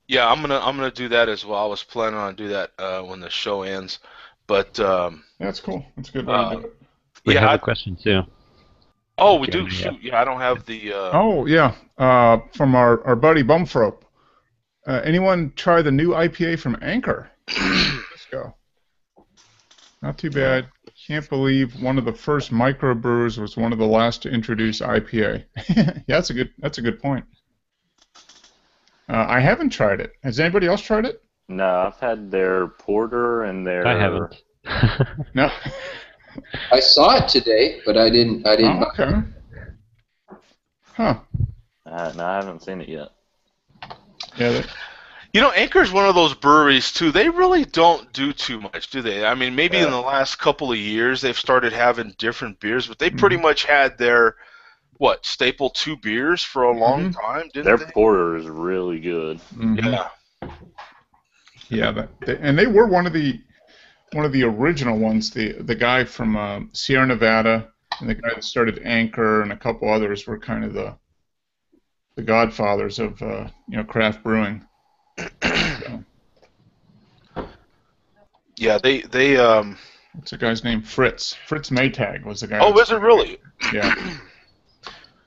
[SPEAKER 3] Yeah, I'm gonna do that as well. I was planning on do that when the show ends, but
[SPEAKER 2] that's cool. That's a good way to do it.
[SPEAKER 5] We have a question too.
[SPEAKER 3] Oh, we do. Shoot, yeah, I don't have the.
[SPEAKER 2] From our buddy Bumfrope. Anyone try the new IPA from Anchor? Let's go. Not too bad. Can't believe one of the first microbrewers was one of the last to introduce IPA. Yeah, that's a good point. I haven't tried it. Has anybody else tried it?
[SPEAKER 4] No, I've had their porter and their.
[SPEAKER 5] I haven't.
[SPEAKER 2] No.
[SPEAKER 6] I saw it today, but I didn't.
[SPEAKER 2] Oh, okay. Huh.
[SPEAKER 4] No, I haven't seen it yet.
[SPEAKER 2] Yeah.
[SPEAKER 3] Anchor's one of those breweries too. They really don't do too much, do they? I mean, maybe in the last couple of years they've started having different beers, but they pretty much had their staple 2 beers for a long time, didn't they?
[SPEAKER 4] Their porter is really good.
[SPEAKER 2] Mm-hmm.
[SPEAKER 3] Yeah.
[SPEAKER 2] Yeah, and they were one of the original ones. The guy from Sierra Nevada and the guy that started Anchor and a couple others were kind of the godfathers of craft brewing. So.
[SPEAKER 3] Yeah, they
[SPEAKER 2] What's the guy's name? Fritz Maytag was the guy.
[SPEAKER 3] Oh, is it really?
[SPEAKER 2] Yeah.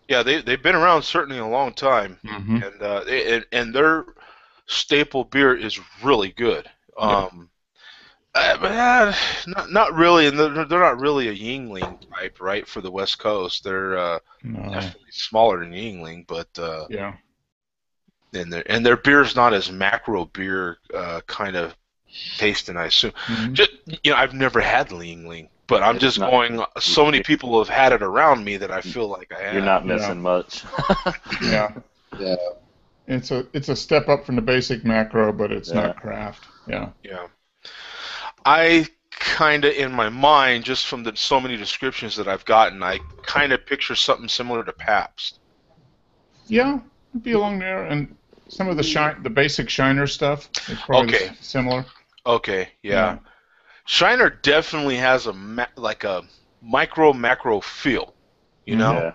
[SPEAKER 3] Yeah, they've been around certainly a long time, and their staple beer is really good. Not really, and they're not really a Yingling type, right? For the West Coast, they're definitely smaller than Yingling, but
[SPEAKER 2] yeah.
[SPEAKER 3] And their beer is not as macro beer kind of tasting, I assume.
[SPEAKER 2] Mm-hmm.
[SPEAKER 3] Just, I've never had Yingling, but I'm just going. So many people have had it around me that I feel like I have.
[SPEAKER 4] You're not missing much.
[SPEAKER 2] Yeah.
[SPEAKER 6] Yeah.
[SPEAKER 2] It's a step up from the basic macro, but it's not craft. Yeah.
[SPEAKER 3] Yeah. I kind of, in my mind, just from so many descriptions that I've gotten, I kind of picture something similar to Pabst.
[SPEAKER 2] Yeah, it'd be along there, and some of the basic Shiner stuff is probably similar.
[SPEAKER 3] Okay, yeah. Shiner definitely has a macro feel.
[SPEAKER 2] Yeah.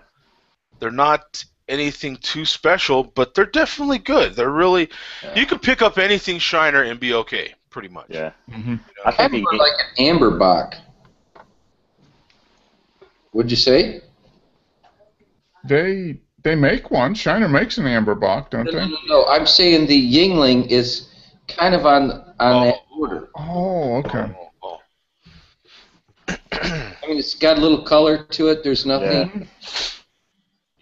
[SPEAKER 3] They're not anything too special, but they're definitely good. They're really, you could pick up anything Shiner and be okay, pretty much.
[SPEAKER 4] Yeah.
[SPEAKER 2] Mm-hmm.
[SPEAKER 6] I have like an amber bock. What'd you say?
[SPEAKER 2] They make one. Shiner makes an amber bock, don't they?
[SPEAKER 6] No. I'm saying the Yingling is kind of on that order.
[SPEAKER 2] Oh, okay.
[SPEAKER 6] I mean, it's got a little color to it. There's nothing,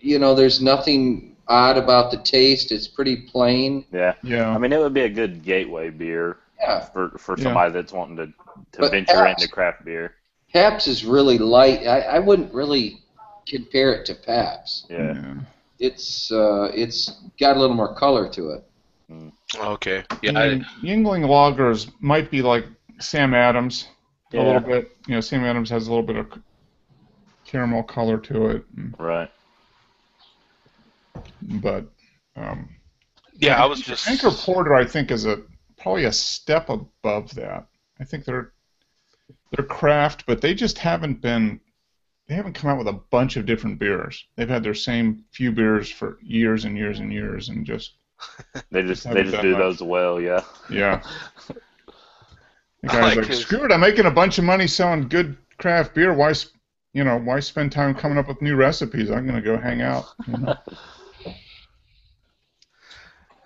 [SPEAKER 6] there's nothing odd about the taste. It's pretty plain.
[SPEAKER 4] Yeah.
[SPEAKER 2] Yeah.
[SPEAKER 4] I mean, it would be a good gateway beer for somebody that's wanting to venture into craft beer.
[SPEAKER 6] Pabst is really light. I wouldn't really compare it to Pabst.
[SPEAKER 4] Yeah.
[SPEAKER 6] It's got a little more color to it.
[SPEAKER 4] Mm.
[SPEAKER 3] Okay.
[SPEAKER 2] I
[SPEAKER 3] Yeah.
[SPEAKER 2] mean, Yingling lagers might be like Sam Adams a little bit. Sam Adams has a little bit of caramel color to it.
[SPEAKER 4] Right.
[SPEAKER 2] But
[SPEAKER 3] Yeah, I was just.
[SPEAKER 2] Anchor Porter, I think, is probably a step above that. I think they're craft, but they just haven't come out with a bunch of different beers. They've had their same few beers for years and years and years, and just
[SPEAKER 4] they just do those well, yeah.
[SPEAKER 2] Yeah. The guy's like, screw it, I'm making a bunch of money selling good craft beer. Why spend time coming up with new recipes? I'm gonna go hang out.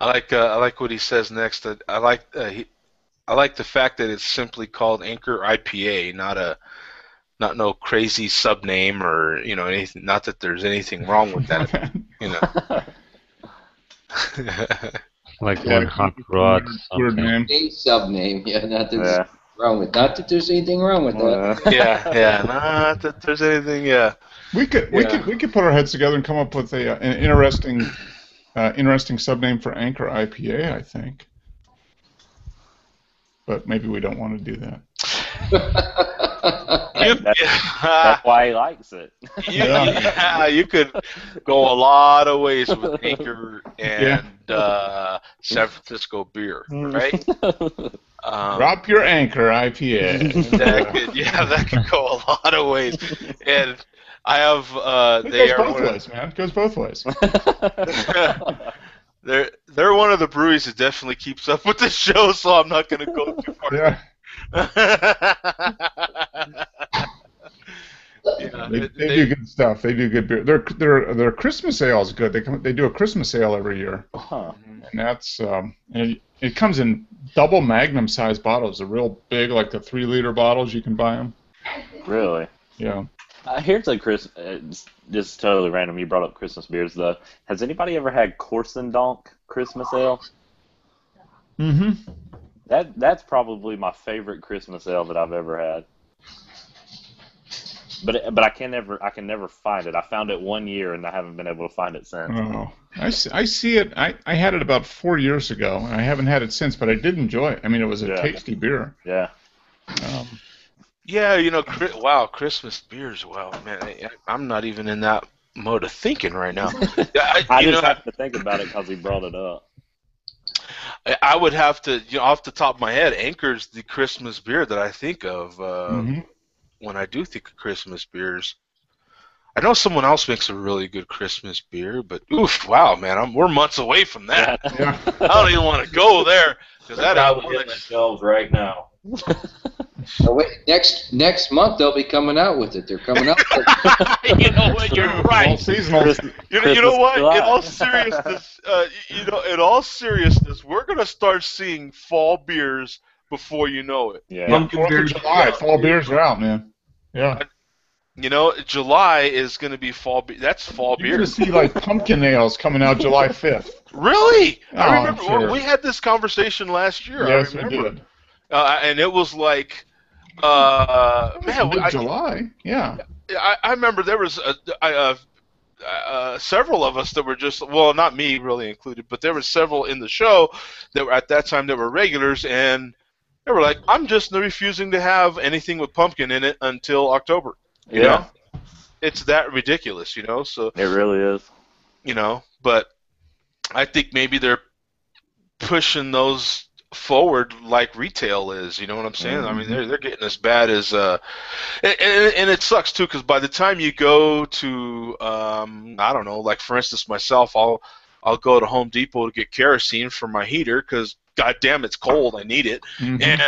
[SPEAKER 3] I like what he says next. I like the fact that it's simply called Anchor IPA, not no crazy sub name or anything. Not that there's anything wrong with that.
[SPEAKER 5] Like one hot rod.
[SPEAKER 2] Weird name.
[SPEAKER 6] A sub name, yeah. Not that there's anything wrong with that.
[SPEAKER 3] Yeah. Not that there's anything. Yeah.
[SPEAKER 2] We could put our heads together and come up with an interesting sub name for Anchor IPA, I think. But maybe we don't want to do that.
[SPEAKER 4] That's why he likes it.
[SPEAKER 3] You could go a lot of ways with Anchor and San Francisco beer, right?
[SPEAKER 2] Drop your Anchor IPA.
[SPEAKER 3] That could go a lot of ways. And I have
[SPEAKER 2] It goes both ways, man. It goes both ways.
[SPEAKER 3] They're one of the breweries that definitely keeps up with the show, so I'm not going to go too far.
[SPEAKER 2] Yeah. They do good stuff. They do good beer. Their Christmas ale is good. They do a Christmas ale every year, and that's it comes in double Magnum sized bottles. They're real big, like the 3-liter bottles. You can buy them.
[SPEAKER 4] Really?
[SPEAKER 2] Yeah.
[SPEAKER 4] Here's a just totally random. You brought up Christmas beers, though. Has anybody ever had Korsendonk Christmas ale?
[SPEAKER 2] Mm-hmm.
[SPEAKER 4] That's probably my favorite Christmas ale that I've ever had. But I can never find it. I found it one year and I haven't been able to find it since.
[SPEAKER 2] Oh, I see it. I had it about 4 years ago, and I haven't had it since. But I did enjoy it. I mean, it was a tasty beer.
[SPEAKER 4] Yeah.
[SPEAKER 3] Wow, Christmas beers. Wow, man, I'm not even in that mode of thinking right now.
[SPEAKER 4] I just have to think about it because he brought it up.
[SPEAKER 3] I would have to, off the top of my head, Anchor's the Christmas beer that I think of when I do think of Christmas beers. I know someone else makes a really good Christmas beer, but wow, man, we're months away from that.
[SPEAKER 2] Yeah.
[SPEAKER 3] I don't even want to go there because that
[SPEAKER 1] out hitting the shelves right now.
[SPEAKER 6] Oh, wait, next month they'll be coming out with it. They're coming out.
[SPEAKER 3] You know what? You're right.
[SPEAKER 2] All seasonal.
[SPEAKER 3] You know what? In all seriousness, we're gonna start seeing fall beers before you know it.
[SPEAKER 2] Yeah. 4th of July, fall beers are out, man. Yeah.
[SPEAKER 3] July is gonna be fall. That's fall beer.
[SPEAKER 2] You're gonna see like pumpkin ales coming out July 5th.
[SPEAKER 3] Really?
[SPEAKER 2] Oh,
[SPEAKER 3] I remember
[SPEAKER 2] sure.
[SPEAKER 3] we had this conversation last year.
[SPEAKER 2] Yes,
[SPEAKER 3] I
[SPEAKER 2] we
[SPEAKER 3] remember.
[SPEAKER 2] did.
[SPEAKER 3] And it was like,
[SPEAKER 2] July. Yeah.
[SPEAKER 3] I remember there was several of us that were just, well, not me really included, but there were several in the show that were at that time that were regulars, and they were like, I'm just refusing to have anything with pumpkin in it until October. You know? It's that ridiculous, so.
[SPEAKER 4] It really is.
[SPEAKER 3] But I think maybe they're pushing those forward like retail is, you know what I'm saying? I mean, they're getting as bad as and it sucks too, because by the time you go to I don't know, like for instance myself, I'll go to Home Depot to get kerosene for my heater because goddamn it's cold, I need it. And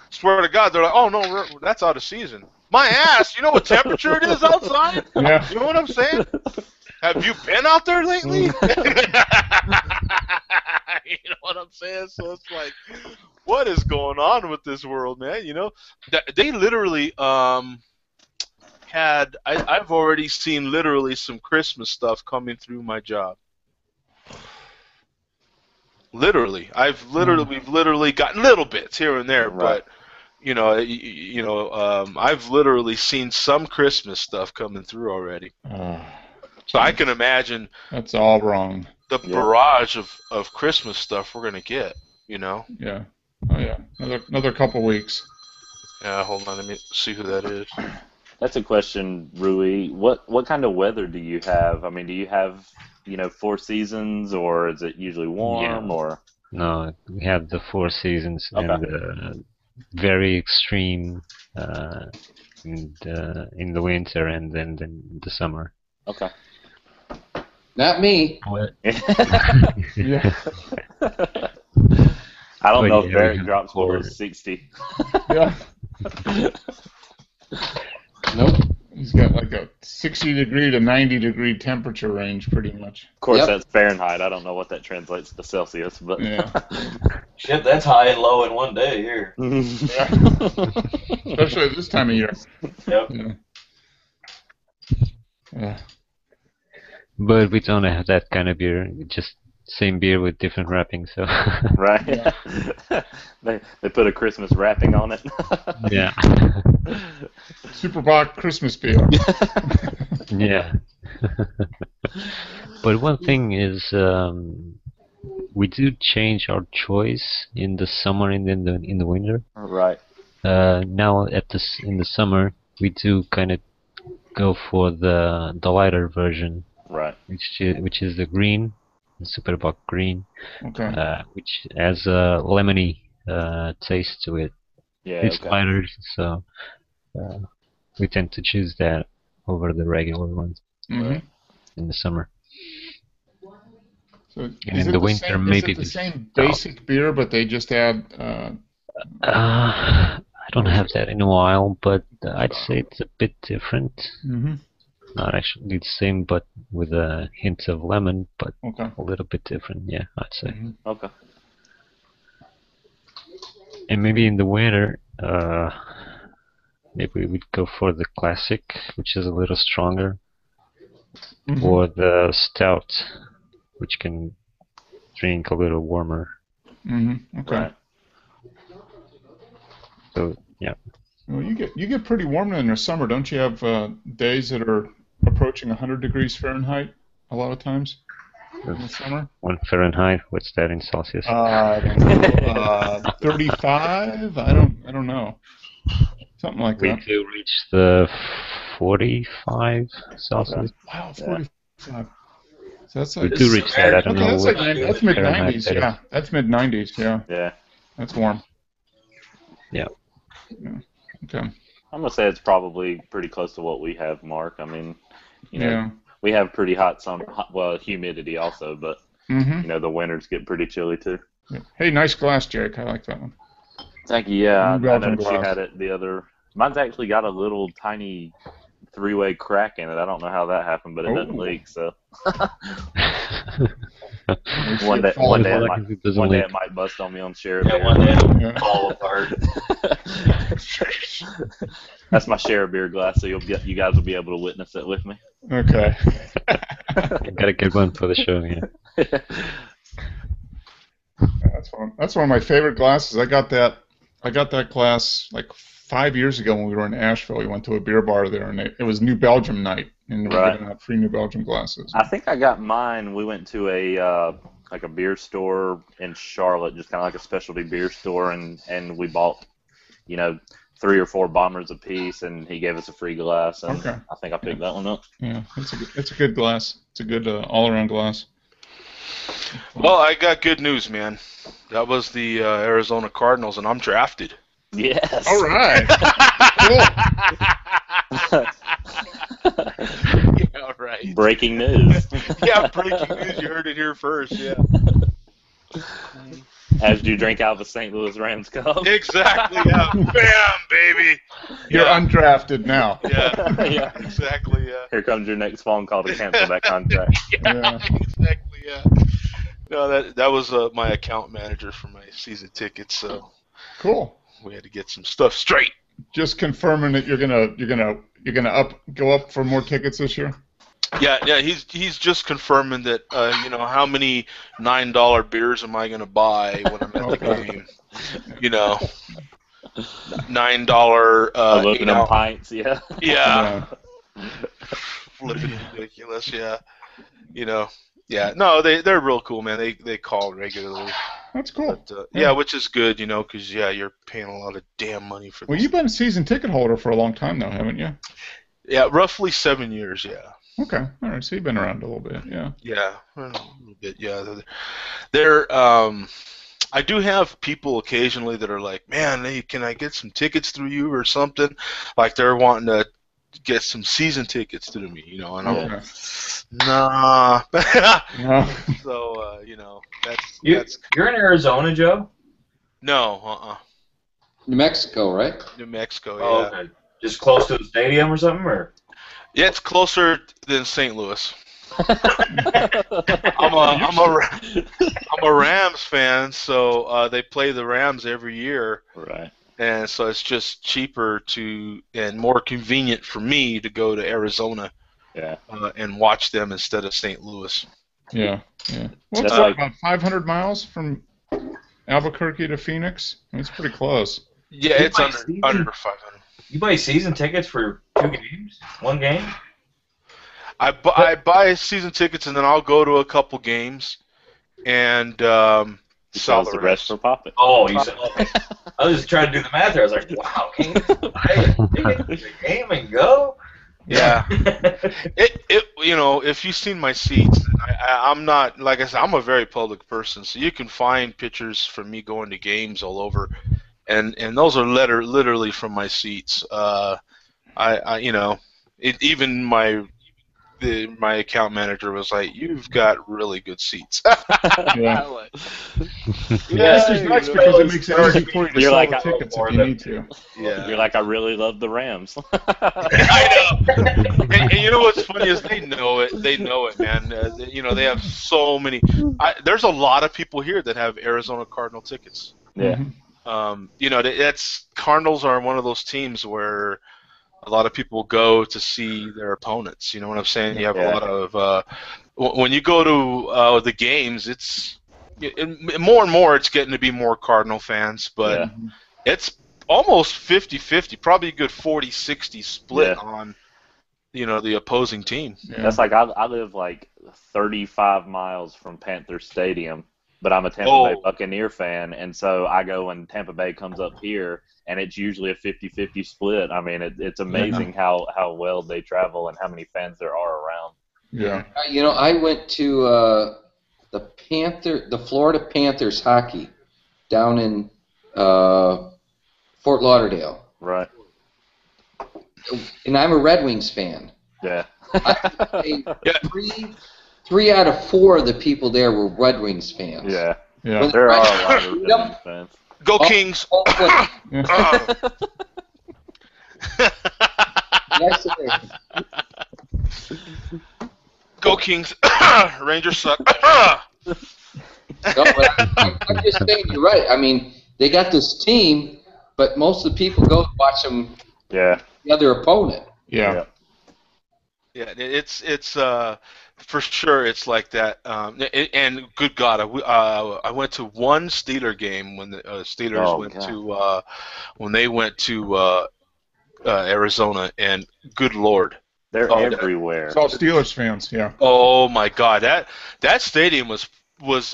[SPEAKER 3] swear to God, they're like, oh no, that's out of season. My ass, you know what temperature it is outside?
[SPEAKER 2] Yeah.
[SPEAKER 3] You know what I'm saying? Have you been out there lately? You know what I'm saying? So it's like, what is going on with this world, man? They literally had. I've already seen literally some Christmas stuff coming through my job. Literally, we've literally got little bits here and there,
[SPEAKER 4] right.
[SPEAKER 3] but. I've literally seen some Christmas stuff coming through already. So I can imagine.
[SPEAKER 2] That's all wrong.
[SPEAKER 3] the barrage of Christmas stuff we're gonna get. You know.
[SPEAKER 2] Yeah. Oh yeah. Another couple weeks.
[SPEAKER 3] Yeah. Hold on. Let me see who that is.
[SPEAKER 4] That's a question, Rui. What kind of weather do you have? I mean, do you have 4 seasons, or is it usually warm,
[SPEAKER 5] Yeah.
[SPEAKER 4] or?
[SPEAKER 5] No, we have the 4 seasons
[SPEAKER 4] Okay.
[SPEAKER 5] and very extreme in the winter and then the summer.
[SPEAKER 4] Okay.
[SPEAKER 6] Not me.
[SPEAKER 5] What?
[SPEAKER 2] Yeah.
[SPEAKER 4] I don't
[SPEAKER 5] Oh,
[SPEAKER 4] know
[SPEAKER 5] yeah,
[SPEAKER 4] if
[SPEAKER 5] we
[SPEAKER 4] Derek
[SPEAKER 5] have
[SPEAKER 4] drops below
[SPEAKER 5] four.
[SPEAKER 4] 60.
[SPEAKER 2] Yeah.
[SPEAKER 6] Nope.
[SPEAKER 2] He's got like a 60-degree to 90-degree temperature range, pretty much.
[SPEAKER 4] Of course,
[SPEAKER 6] Yep.
[SPEAKER 4] that's Fahrenheit. I don't know what that translates to Celsius, but
[SPEAKER 2] Yeah.
[SPEAKER 1] Shit, that's high and low in one day here.
[SPEAKER 2] Yeah. Especially this time of year.
[SPEAKER 1] Yep.
[SPEAKER 2] Yeah. Yeah.
[SPEAKER 5] But we don't have that kind of beer. Just same beer with different wrapping. So
[SPEAKER 4] right?
[SPEAKER 2] Yeah.
[SPEAKER 4] they put a Christmas wrapping on it.
[SPEAKER 5] yeah,
[SPEAKER 2] Superbock Christmas beer.
[SPEAKER 5] yeah. But one thing is, we do change our choice in the summer and in the winter.
[SPEAKER 4] Right.
[SPEAKER 5] Now in the summer we do kind of go for the lighter version,
[SPEAKER 4] Right.
[SPEAKER 5] which is the green, the Superbock green,
[SPEAKER 2] Okay.
[SPEAKER 5] which has a lemony taste to it.
[SPEAKER 4] Yeah.
[SPEAKER 5] It's
[SPEAKER 4] Okay.
[SPEAKER 5] lighter, so we tend to choose that over the regular ones
[SPEAKER 2] Mm-hmm.
[SPEAKER 5] in the summer.
[SPEAKER 2] So
[SPEAKER 5] And
[SPEAKER 2] is
[SPEAKER 5] in
[SPEAKER 2] it
[SPEAKER 5] the winter,
[SPEAKER 2] same,
[SPEAKER 5] maybe
[SPEAKER 2] is it the
[SPEAKER 5] this-
[SPEAKER 2] same basic beer, but they just add?
[SPEAKER 5] I don't have that in a while, but I'd say it's a bit different.
[SPEAKER 2] Mm-hmm.
[SPEAKER 5] Not actually the same, but with a hint of lemon, but
[SPEAKER 2] Okay.
[SPEAKER 5] a little bit different. Yeah, I'd say.
[SPEAKER 2] Mhm.
[SPEAKER 4] Okay.
[SPEAKER 5] And maybe in the winter, maybe we'd go for the classic, which is a little stronger,
[SPEAKER 2] Mhm.
[SPEAKER 5] or the stout, which can drink a little warmer.
[SPEAKER 2] Mm-hmm. Okay.
[SPEAKER 4] Right.
[SPEAKER 5] So yeah,
[SPEAKER 2] Well, you get pretty warm in the summer, don't you? Have days that are approaching 100 degrees Fahrenheit a lot of times in the summer.
[SPEAKER 5] 1 Fahrenheit. What's that in Celsius?
[SPEAKER 2] I don't know. 35? I don't know. Something like
[SPEAKER 5] We
[SPEAKER 2] that.
[SPEAKER 5] do reach the 45 Celsius.
[SPEAKER 2] Wow, 45. So that's
[SPEAKER 5] We
[SPEAKER 2] like
[SPEAKER 5] do reach that. I don't
[SPEAKER 2] okay,
[SPEAKER 5] know
[SPEAKER 2] that's
[SPEAKER 5] what
[SPEAKER 2] like that's mid 90s. Yeah, that's mid 90s. Yeah,
[SPEAKER 4] Yeah.
[SPEAKER 2] that's warm.
[SPEAKER 5] Yeah.
[SPEAKER 2] Okay.
[SPEAKER 4] I'm gonna say it's probably pretty close to what we have, Mark. I mean,
[SPEAKER 2] Yeah.
[SPEAKER 4] we have pretty hot summer. Well, humidity also, but
[SPEAKER 2] Mm-hmm.
[SPEAKER 4] the winters get pretty chilly too.
[SPEAKER 2] Yeah. Hey, nice glass, Jake. I like that one.
[SPEAKER 4] Thank you. Yeah, I
[SPEAKER 2] Belgian
[SPEAKER 4] noticed you
[SPEAKER 2] glass.
[SPEAKER 4] had it the other. Mine's actually got a little tiny 3-way crack in it. I don't know how that happened, but it doesn't
[SPEAKER 2] Oh.
[SPEAKER 4] leak. So
[SPEAKER 2] It's
[SPEAKER 4] one day,
[SPEAKER 2] falling
[SPEAKER 4] it
[SPEAKER 5] like
[SPEAKER 4] might,
[SPEAKER 5] it doesn't
[SPEAKER 4] one day
[SPEAKER 5] leak.
[SPEAKER 4] it might bust on me on share
[SPEAKER 1] Yeah,
[SPEAKER 4] beer.
[SPEAKER 1] one day it'll
[SPEAKER 2] Yeah.
[SPEAKER 1] fall apart.
[SPEAKER 4] That's my share beer glass, so you guys will be able to witness it with me.
[SPEAKER 2] Okay.
[SPEAKER 5] Gotta get one for the show. Yeah.
[SPEAKER 2] That's one of my favorite glasses. I got that glass like 5 years ago when we were in Asheville. We went to a beer bar there, and it was New Belgium night, and we were
[SPEAKER 4] Right.
[SPEAKER 2] giving out free New Belgium glasses.
[SPEAKER 4] I think I got mine. We went to a like a beer store in Charlotte, just kind of like a specialty beer store, and we bought 3 or 4 bombers a piece, and he gave us a free glass, and
[SPEAKER 2] Okay.
[SPEAKER 4] I think I picked that one up.
[SPEAKER 2] Yeah, it's a good glass. It's a good all-around glass.
[SPEAKER 3] Well, I got good news, man. That was the Arizona Cardinals, and I'm drafted.
[SPEAKER 4] Yes.
[SPEAKER 2] All right.
[SPEAKER 3] Yeah, right.
[SPEAKER 4] Breaking news.
[SPEAKER 3] Yeah, breaking news. You heard it here first. Yeah.
[SPEAKER 4] As you drink out of a St. Louis Rams cup.
[SPEAKER 3] Exactly. Yeah. Bam, baby.
[SPEAKER 2] You're
[SPEAKER 3] Yeah.
[SPEAKER 2] undrafted now.
[SPEAKER 3] Yeah.
[SPEAKER 4] Yeah.
[SPEAKER 3] Exactly. Yeah.
[SPEAKER 4] Here comes your next phone call to cancel that contract.
[SPEAKER 2] Yeah.
[SPEAKER 3] Exactly. Yeah. No, that was my account manager for my season tickets, so
[SPEAKER 2] Cool.
[SPEAKER 3] we had to get some stuff straight.
[SPEAKER 2] Just confirming that you're gonna go up for more tickets this year.
[SPEAKER 3] Yeah, he's just confirming that how many $9 beers am I gonna buy when I'm at the
[SPEAKER 2] Okay.
[SPEAKER 3] game? $9
[SPEAKER 4] Aluminum
[SPEAKER 3] 8-ounce.
[SPEAKER 4] pints, yeah.
[SPEAKER 3] Yeah. Flipping ridiculous, yeah. Yeah, no, they're real cool, man. They call regularly.
[SPEAKER 2] That's cool.
[SPEAKER 3] But, yeah, which is good, because you're paying a lot of damn money for this.
[SPEAKER 2] Well, you've been a season ticket holder for a long time now, haven't you?
[SPEAKER 3] Yeah, roughly 7 years. Yeah.
[SPEAKER 2] Okay, all right. So you've been around a little bit, yeah.
[SPEAKER 3] Yeah, a little bit. Yeah, I do have people occasionally that are like, man, hey, can I get some tickets through you or something? Like they're wanting to get some season tickets through me, and I'm like, nah.
[SPEAKER 2] No.
[SPEAKER 3] So, that's
[SPEAKER 1] You're in Arizona, Joe?
[SPEAKER 3] no,
[SPEAKER 6] New Mexico, right?
[SPEAKER 3] New Mexico,
[SPEAKER 1] Oh,
[SPEAKER 3] yeah.
[SPEAKER 1] okay. Just close to the stadium or something, or?
[SPEAKER 3] Yeah, it's closer than St. Louis. I'm a Rams fan, so they play the Rams every year.
[SPEAKER 4] Right.
[SPEAKER 3] And so it's just cheaper and more convenient for me to go to Arizona and watch them instead of St. Louis.
[SPEAKER 2] Yeah, yeah. Well,
[SPEAKER 4] That's
[SPEAKER 2] it's
[SPEAKER 4] like-
[SPEAKER 2] about 500 miles from Albuquerque to Phoenix. I mean, it's pretty close.
[SPEAKER 3] Yeah, it's
[SPEAKER 1] buy
[SPEAKER 3] under 500.
[SPEAKER 1] You buy season tickets for 2 games? 1 game?
[SPEAKER 3] I buy season tickets and then I'll go to a couple games and sell
[SPEAKER 4] Sells the rest for profit.
[SPEAKER 1] Oh, you said, okay. I was just trying to do the math there. I was like, wow, can you buy a ticket to the game and go?
[SPEAKER 3] Yeah. If you've seen my seats, I'm not, like I said, I'm a very public person, so you can find pictures from me going to games all over, and those are literally from my seats. Even my account manager was like, "You've got really good seats."
[SPEAKER 2] Yeah.
[SPEAKER 3] Yeah,
[SPEAKER 2] This is nice because it makes it easy for you to
[SPEAKER 4] You're
[SPEAKER 2] sell
[SPEAKER 4] like
[SPEAKER 2] the
[SPEAKER 4] a-
[SPEAKER 2] tickets if you need to.
[SPEAKER 3] Yeah.
[SPEAKER 4] You're like, I really love the Rams.
[SPEAKER 3] I know. And you know what's funny is they know it. They know it, man. They have so many. There's a lot of people here that have Arizona Cardinal tickets.
[SPEAKER 4] Yeah.
[SPEAKER 3] That's Cardinals are one of those teams where a lot of people go to see their opponents. You know what I'm saying? You have a lot of when you go to the games, it's more and more. It's getting to be more Cardinal fans, but it's almost 50-50, probably a good 40-60 split on the opposing team.
[SPEAKER 2] Yeah.
[SPEAKER 4] That's like I live like 35 miles from Panther Stadium, but I'm a Tampa Bay Buccaneer fan, and so I go when Tampa Bay comes up here, and it's usually a 50-50 split. I mean, it's amazing how well they travel and how many fans there are around.
[SPEAKER 2] Yeah.
[SPEAKER 6] I went to the Florida Panthers hockey down in Fort Lauderdale.
[SPEAKER 4] Right.
[SPEAKER 6] And I'm a Red Wings fan.
[SPEAKER 4] Yeah.
[SPEAKER 6] Three out of 4 of the people there were Red Wings fans.
[SPEAKER 4] Yeah.
[SPEAKER 2] Yeah.
[SPEAKER 4] There are a lot of Red Wings fans.
[SPEAKER 3] Go Kings!
[SPEAKER 6] Yes, it is.
[SPEAKER 3] Go Kings! Rangers suck.
[SPEAKER 6] No, but I'm just saying, you're right. I mean, they got this team, but most of the people go to watch them.
[SPEAKER 4] Yeah.
[SPEAKER 6] The other opponent.
[SPEAKER 2] Yeah.
[SPEAKER 3] Yeah, it's for sure it's like that. And good God, I went to one Steeler game when the Steelers when they went to Arizona, and good Lord,
[SPEAKER 4] They're everywhere.
[SPEAKER 2] It's all Steelers fans, yeah.
[SPEAKER 3] oh my God, that stadium was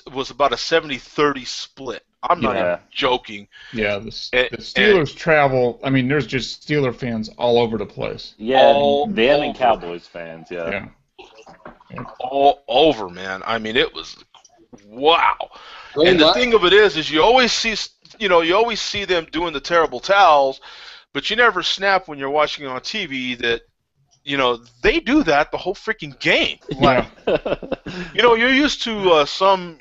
[SPEAKER 3] about a 70-30 split. I'm not even joking.
[SPEAKER 2] Yeah, the Steelers travel. I mean, there's just Steeler fans all over the place.
[SPEAKER 4] Yeah, them and Cowboys fans,
[SPEAKER 2] Yeah.
[SPEAKER 3] All over, man. I mean, it was wow.
[SPEAKER 6] Very
[SPEAKER 3] And the
[SPEAKER 6] much.
[SPEAKER 3] thing of it is you always see them doing the terrible towels, but you never snap when you're watching it on TV that they do that the whole freaking game.
[SPEAKER 2] Wow.
[SPEAKER 3] You're used to some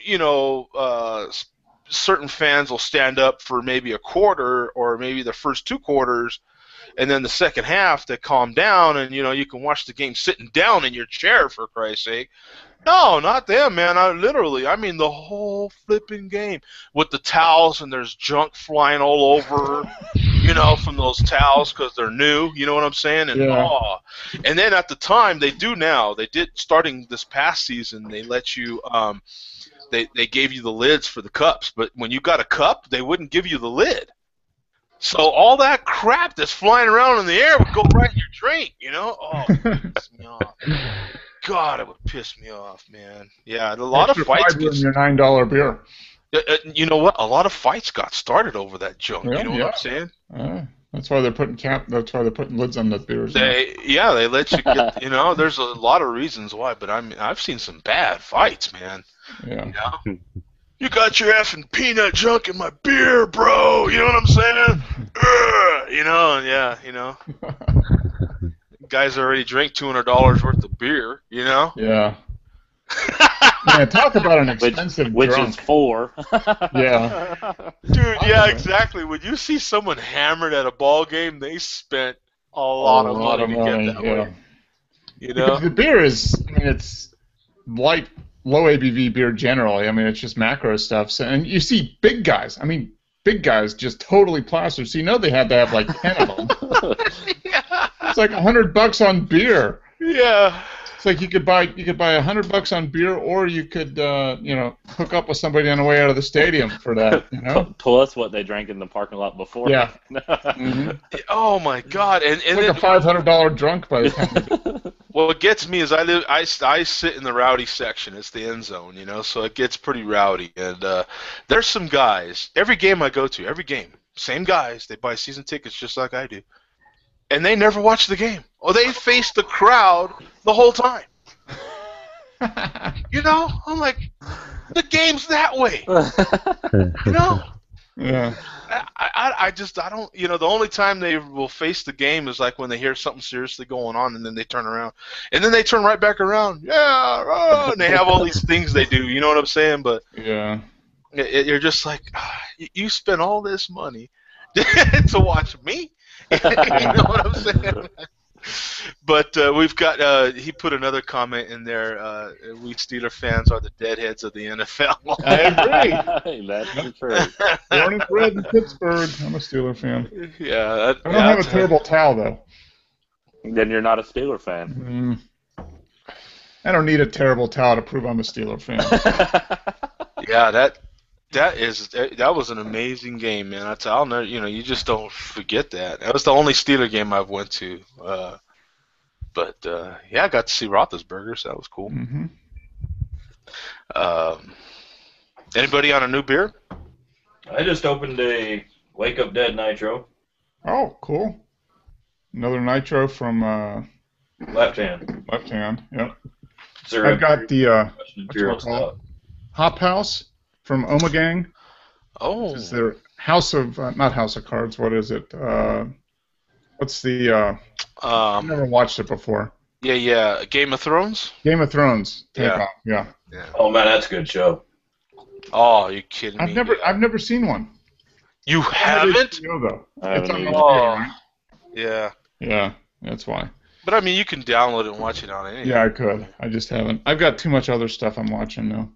[SPEAKER 3] certain fans will stand up for maybe a quarter or maybe the first 2 quarters, and then the second half they calm down and you can watch the game sitting down in your chair, for Christ's sake. No, not them, man. I mean the whole flipping game with the towels, and there's junk flying all over, from those towels because they're new. You know what I'm saying? And and then at the time they did starting this past season, they let you they gave you the lids for the cups, but when you got a cup, they wouldn't give you the lid. So all that crap that's flying around in the air would go right in your drink, Oh, it pisses me off. God, it would piss me off, man. Yeah, a lot
[SPEAKER 2] Extra
[SPEAKER 3] of fights.
[SPEAKER 2] fiber in your $9 beer.
[SPEAKER 3] You know what? A lot of fights got started over that junk.
[SPEAKER 2] Yeah,
[SPEAKER 3] You know what
[SPEAKER 2] yeah.
[SPEAKER 3] I'm saying?
[SPEAKER 2] That's why they're putting That's why they're putting lids on the beers.
[SPEAKER 3] They let you get. There's a lot of reasons why, but I've seen some bad fights, man.
[SPEAKER 2] Yeah.
[SPEAKER 3] You know? You got your effing peanut junk in my beer, bro. You know what I'm saying? Guys already drank $200 worth of beer. You know?
[SPEAKER 2] Yeah. Man, talk about an expensive
[SPEAKER 4] which
[SPEAKER 2] drunk.
[SPEAKER 4] is 4.
[SPEAKER 2] Yeah.
[SPEAKER 3] Dude, yeah, exactly. When you see someone hammered at a ball game, they spent a lot of money to get that way. You know?
[SPEAKER 2] Because the beer is, it's light, low ABV beer generally. It's just macro stuff. So, and you see big guys. Big guys just totally plastered. So they had to have like 10 of them.
[SPEAKER 3] Yeah.
[SPEAKER 2] It's like $100 on beer.
[SPEAKER 3] Yeah.
[SPEAKER 2] It's like you could buy $100 on beer, or you could hook up with somebody on the way out of the stadium for that.
[SPEAKER 4] Plus what they drank in the parking lot before.
[SPEAKER 2] Yeah. Mm-hmm.
[SPEAKER 3] Oh my God! And
[SPEAKER 2] it's like a $500 drunk by the time.
[SPEAKER 3] Well, what gets me is I sit in the rowdy section. It's the end zone, so it gets pretty rowdy. And there's some guys. Every game I go to, same guys. They buy season tickets just like I do, and they never watch the game. Or they face the crowd the whole time. I'm like, the game's that way.
[SPEAKER 2] Yeah.
[SPEAKER 3] I don't. The only time they will face the game is like when they hear something seriously going on, and then they turn around, and then they turn right back around. Yeah, and they have all these things they do. You know what I'm saying? But
[SPEAKER 2] yeah,
[SPEAKER 3] you're just like, you spent all this money to watch me. You know what I'm saying? But we've got. He put another comment in there. We Steeler fans are the deadheads of the NFL.
[SPEAKER 2] I agree.
[SPEAKER 4] That's true.
[SPEAKER 2] Born and bred in Pittsburgh. I'm a Steeler fan.
[SPEAKER 3] Yeah.
[SPEAKER 2] I don't have a terrible towel though.
[SPEAKER 4] Then you're not a Steeler fan.
[SPEAKER 2] I don't need a terrible towel to prove I'm a Steeler fan.
[SPEAKER 3] Yeah, that was an amazing game, man. I'll never, you just don't forget that. That was the only Steeler game I've went to. But I got to see Roethlisberger, so that was cool.
[SPEAKER 2] Mm-hmm.
[SPEAKER 3] Anybody on a new beer?
[SPEAKER 1] I just opened a Wake Up Dead Nitro.
[SPEAKER 2] Oh, cool. Another Nitro from
[SPEAKER 1] Left Hand.
[SPEAKER 2] Left Hand, yep.
[SPEAKER 1] I've
[SPEAKER 2] got the
[SPEAKER 1] Imperial Stout.
[SPEAKER 2] Hop House from Omegang.
[SPEAKER 3] Oh.
[SPEAKER 2] Is their House of not House of Cards? What is it? What's the? I've never watched it before.
[SPEAKER 3] Yeah. Game of Thrones.
[SPEAKER 2] Game of Thrones.
[SPEAKER 3] Yeah.
[SPEAKER 2] Yeah.
[SPEAKER 1] Oh man, that's a good show.
[SPEAKER 3] Oh, you kidding me?
[SPEAKER 2] I've never seen one.
[SPEAKER 3] You haven't?
[SPEAKER 2] HBO, though.
[SPEAKER 4] I
[SPEAKER 2] It's
[SPEAKER 4] haven't
[SPEAKER 2] on
[SPEAKER 4] either.
[SPEAKER 2] HBO, right?
[SPEAKER 3] Yeah.
[SPEAKER 2] Yeah, that's why.
[SPEAKER 3] But I mean, you can download it and watch it on anything.
[SPEAKER 2] Yeah, I could. I just haven't. I've got too much other stuff I'm watching now.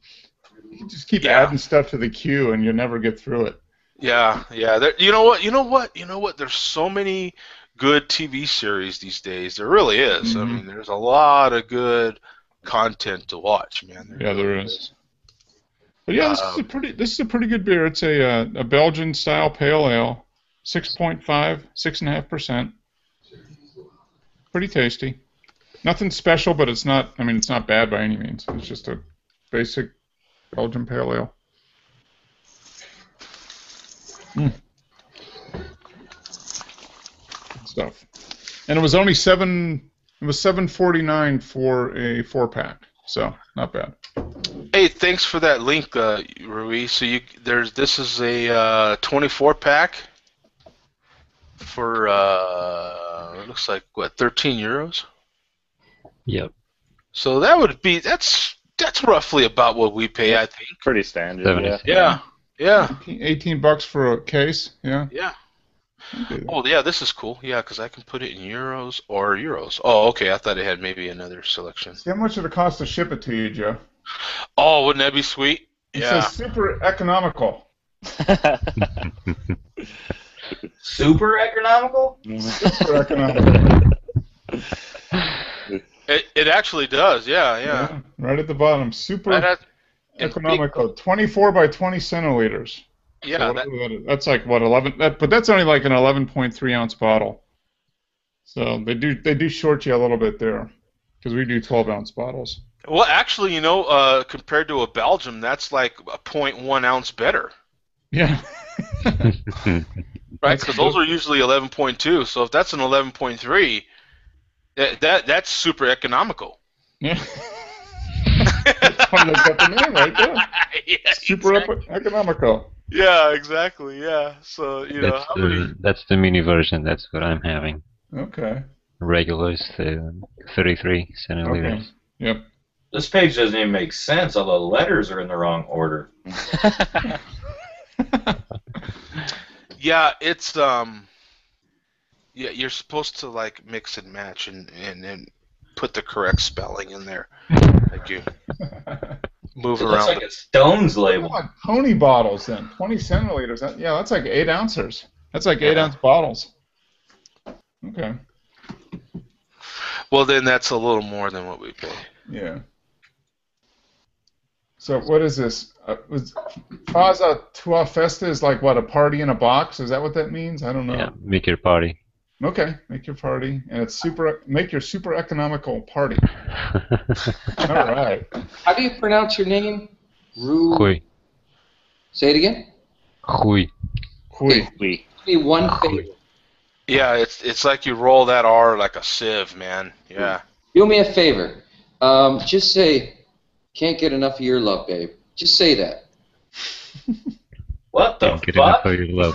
[SPEAKER 2] You can just keep adding stuff to the queue, and you never get through it.
[SPEAKER 3] Yeah. You know what? There's so many good TV series these days. There really is.
[SPEAKER 2] Mm-hmm.
[SPEAKER 3] I mean, there's a lot of good content to watch, man.
[SPEAKER 2] There is. But yeah, this is a pretty good beer. It's a Belgian style pale ale, 6.5, 6.5%. Pretty tasty. Nothing special, but it's not. It's not bad by any means. It's just a basic Belgian pale ale. Good stuff. And it was only $7.49 for a 4-pack, so not bad.
[SPEAKER 3] Hey, thanks for that link, Rui. So this is a 24-pack for it looks like what, 13 euros?
[SPEAKER 5] Yep.
[SPEAKER 3] So that's roughly about what we pay, I think.
[SPEAKER 4] Pretty standard.
[SPEAKER 5] 70.
[SPEAKER 3] Yeah.
[SPEAKER 2] $18 for a case. Yeah.
[SPEAKER 3] Yeah. Oh yeah, this is cool. Yeah, because I can put it in euros or euros. Oh, okay. I thought it had maybe another selection.
[SPEAKER 2] See how much would it cost to ship it to you, Joe?
[SPEAKER 3] Oh, wouldn't that be sweet?
[SPEAKER 2] It says super economical.
[SPEAKER 1] Super economical?
[SPEAKER 2] Super economical.
[SPEAKER 3] It actually does. Yeah.
[SPEAKER 2] Right at the bottom. Super economical. 24 by 20 centiliters.
[SPEAKER 3] Yeah.
[SPEAKER 2] So that's like what, 11? But that's only like an 11.3 ounce bottle. So they do short you a little bit there. because we do 12-ounce bottles.
[SPEAKER 3] Well, actually, compared to a Belgium, that's like a 0.1 ounce better,
[SPEAKER 2] Yeah.
[SPEAKER 3] right?
[SPEAKER 2] That's
[SPEAKER 3] Because
[SPEAKER 2] good.
[SPEAKER 3] those are usually 11.2. So if that's an 11.3, that's super economical.
[SPEAKER 2] Yeah. That's why they got the name right there.
[SPEAKER 3] Yeah,
[SPEAKER 2] Super
[SPEAKER 3] exactly.
[SPEAKER 2] economical.
[SPEAKER 3] Yeah, exactly. Yeah. So
[SPEAKER 5] That's the mini version. That's what I'm having.
[SPEAKER 2] Okay.
[SPEAKER 5] Regulars, 33 centiliters.
[SPEAKER 2] Okay. Yep.
[SPEAKER 1] This page doesn't even make sense. All the letters are in the wrong order.
[SPEAKER 3] Yeah, it's you're supposed to like mix and match and put the correct spelling in there. Like you move
[SPEAKER 1] It looks
[SPEAKER 3] around.
[SPEAKER 1] like a Stones label.
[SPEAKER 2] Like pony bottles then. 20 centiliters. Yeah, that's like 8 ounces. That's like 8-ounce bottles. Okay.
[SPEAKER 3] Well, then that's a little more than what we pay.
[SPEAKER 2] Yeah. So what is this? Faza Tua Festa is like what, a party in a box? Is that what that means? I don't know.
[SPEAKER 5] Yeah, make your party.
[SPEAKER 2] Okay, make your party, and it's make your super economical party. All right.
[SPEAKER 6] How do you pronounce your name?
[SPEAKER 5] Hui.
[SPEAKER 6] Say it again.
[SPEAKER 5] Hui.
[SPEAKER 2] Hui.
[SPEAKER 6] Do me one favor.
[SPEAKER 3] Yeah, it's like you roll that R like a sieve, man. Yeah.
[SPEAKER 6] Do me a favor. Just say, "Can't get enough of your love, babe." Just say that.
[SPEAKER 1] What the
[SPEAKER 5] Can't get enough
[SPEAKER 1] fuck?
[SPEAKER 5] of your love.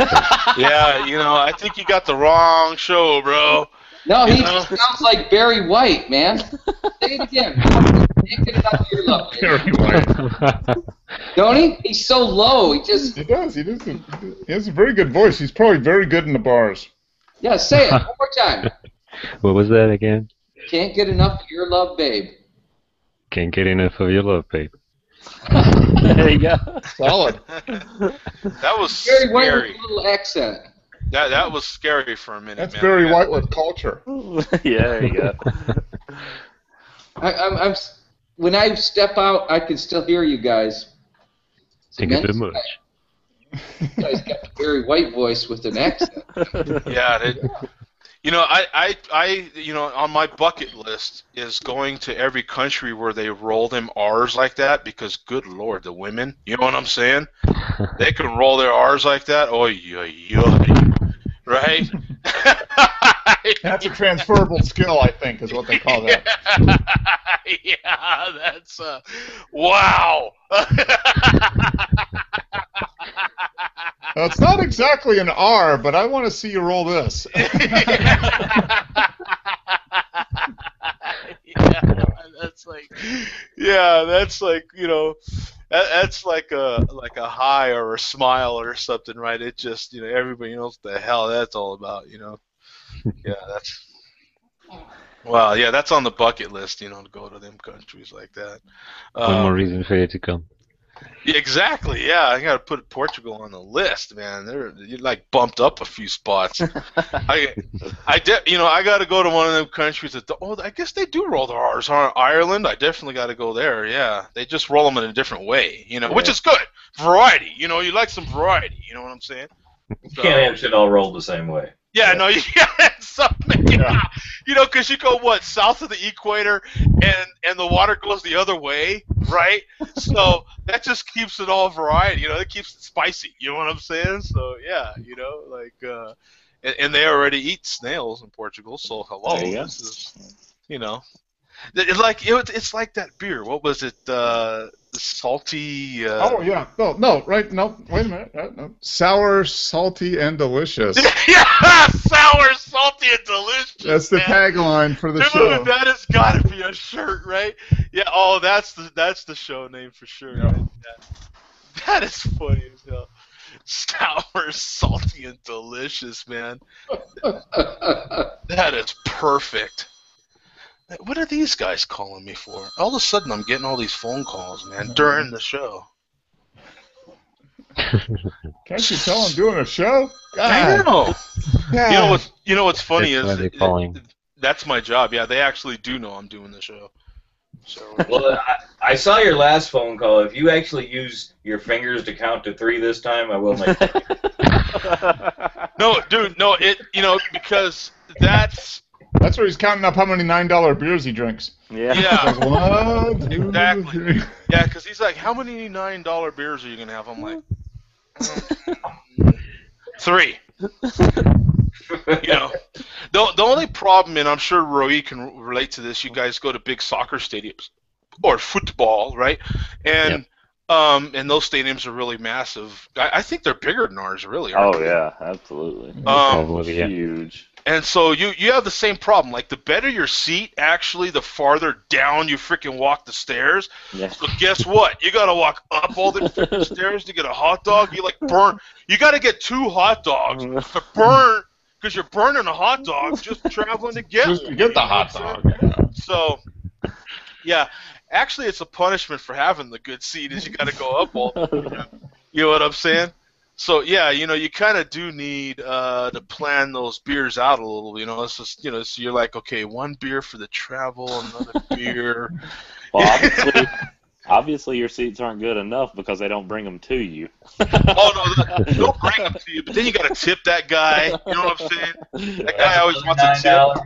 [SPEAKER 3] Yeah, I think you got the wrong show, bro.
[SPEAKER 6] No, he
[SPEAKER 3] You know?
[SPEAKER 6] sounds like Barry White, man. Say it again. Can't get enough of your love, babe.
[SPEAKER 2] Very white.
[SPEAKER 6] Don't he? He's so low. He just
[SPEAKER 2] He does. He has a very good voice. He's probably very good in the bars.
[SPEAKER 6] yeah. Say it one more time.
[SPEAKER 5] What was that again?
[SPEAKER 6] Can't get enough of your love, babe.
[SPEAKER 5] Can't get enough of your love, babe.
[SPEAKER 4] There you go.
[SPEAKER 2] Solid.
[SPEAKER 3] That was
[SPEAKER 6] Barry White with
[SPEAKER 3] scary.
[SPEAKER 6] a little accent.
[SPEAKER 3] That was scary for a minute,
[SPEAKER 2] That's
[SPEAKER 3] man.
[SPEAKER 2] Barry White with culture.
[SPEAKER 4] Yeah, there you go.
[SPEAKER 6] I'm when I step out, I can still hear you guys. It's
[SPEAKER 5] Thank you very
[SPEAKER 6] immense.
[SPEAKER 5] much.
[SPEAKER 6] You guys got the Barry White voice with an accent.
[SPEAKER 3] Yeah, on my bucket list is going to every country where they roll them R's like that because, good lord, the women, you know what I'm saying? They can roll their R's like that. Oh, right?
[SPEAKER 2] That's a transferable skill, I think, is what they call that.
[SPEAKER 3] Yeah, that's wow.
[SPEAKER 2] Now, it's not exactly an R, but I want to see you roll this.
[SPEAKER 3] That's like that's like a high or a smile or something, right? It just everybody knows what the hell that's all about, Yeah, that's wow. Yeah, that's on the bucket list, to go to them countries like that.
[SPEAKER 5] One more reason for you to come.
[SPEAKER 3] Yeah, exactly. Yeah, I gotta put Portugal on the list, man. You're like bumped up a few spots. I gotta go to one of them countries that. I guess they do roll their R's. Ireland, I definitely gotta go there. Yeah, they just roll them in a different way, which is good. Variety, you like some variety. You know what I'm saying?
[SPEAKER 1] You can't have shit all rolled the same way.
[SPEAKER 3] Yeah, no, you got something.
[SPEAKER 2] Yeah.
[SPEAKER 3] Because you go south of the equator, and the water goes the other way, right? So that just keeps it all variety. It keeps it spicy. You know what I'm saying? So yeah, and they already eat snails in Portugal. So hello,
[SPEAKER 4] There you go.
[SPEAKER 3] this is, it's like that beer. What was it? Salty.
[SPEAKER 2] Oh, yeah. No, right. No, wait a minute. No. Sour, salty, and delicious.
[SPEAKER 3] Yeah, sour, salty, and delicious.
[SPEAKER 2] That's the
[SPEAKER 3] man.
[SPEAKER 2] tagline for the
[SPEAKER 3] Dude,
[SPEAKER 2] show.
[SPEAKER 3] that has got to be a shirt, right? Yeah. Oh, that's the show name for sure.
[SPEAKER 2] Yeah.
[SPEAKER 3] Right? Yeah. That is funny as hell. Sour, salty, and delicious, man. That is perfect. What are these guys calling me for? All of a sudden, I'm getting all these phone calls, man, during the show.
[SPEAKER 2] Can't you tell I'm doing a show?
[SPEAKER 3] I
[SPEAKER 2] God.
[SPEAKER 3] know.
[SPEAKER 2] God.
[SPEAKER 3] You know what's funny
[SPEAKER 5] That's why
[SPEAKER 3] is
[SPEAKER 5] they're calling.
[SPEAKER 3] that's my job. Yeah, they actually do know I'm doing the show. So
[SPEAKER 1] Well, I saw your last phone call. If you actually use your fingers to count to 3 this time, I will make it.
[SPEAKER 3] no, dude, no, because that's
[SPEAKER 2] That's where he's counting up how many $9 beers he drinks.
[SPEAKER 4] Yeah.
[SPEAKER 3] Yeah.
[SPEAKER 2] Like, 1, 2,
[SPEAKER 3] Exactly.
[SPEAKER 2] 3.
[SPEAKER 3] Yeah, because he's like, how many $9 beers are you going to have? I'm like, 3. You know, the only problem, and I'm sure Roy can relate to this, you guys go to big soccer stadiums or football, right? And and those stadiums are really massive. I think they're bigger than ours, really. Aren't
[SPEAKER 4] Oh
[SPEAKER 3] they?
[SPEAKER 4] yeah, absolutely.
[SPEAKER 5] Probably, yeah.
[SPEAKER 4] Huge.
[SPEAKER 3] And so you have the same problem. Like, the better your seat, actually, the farther down you freaking walk the stairs.
[SPEAKER 4] Yeah.
[SPEAKER 3] So guess what? You got to walk up all the freaking stairs to get a hot dog. You, like, burn. You got to get 2 hot dogs to burn, because you're burning a hot dog just traveling to get
[SPEAKER 2] Just to get the hot dog.
[SPEAKER 3] So, yeah. Actually, it's a punishment for having the good seat, is you got to go up all the way. You know what I'm saying? So, yeah, you kind of do need to plan those beers out a little. It's just, so you're like, okay, 1 beer for the travel, another beer.
[SPEAKER 4] Well, obviously your seats aren't good enough because they don't bring them to you.
[SPEAKER 3] Oh, no, they'll bring them to you, but then you got to tip that guy. You know what I'm saying? That guy always wants a tip.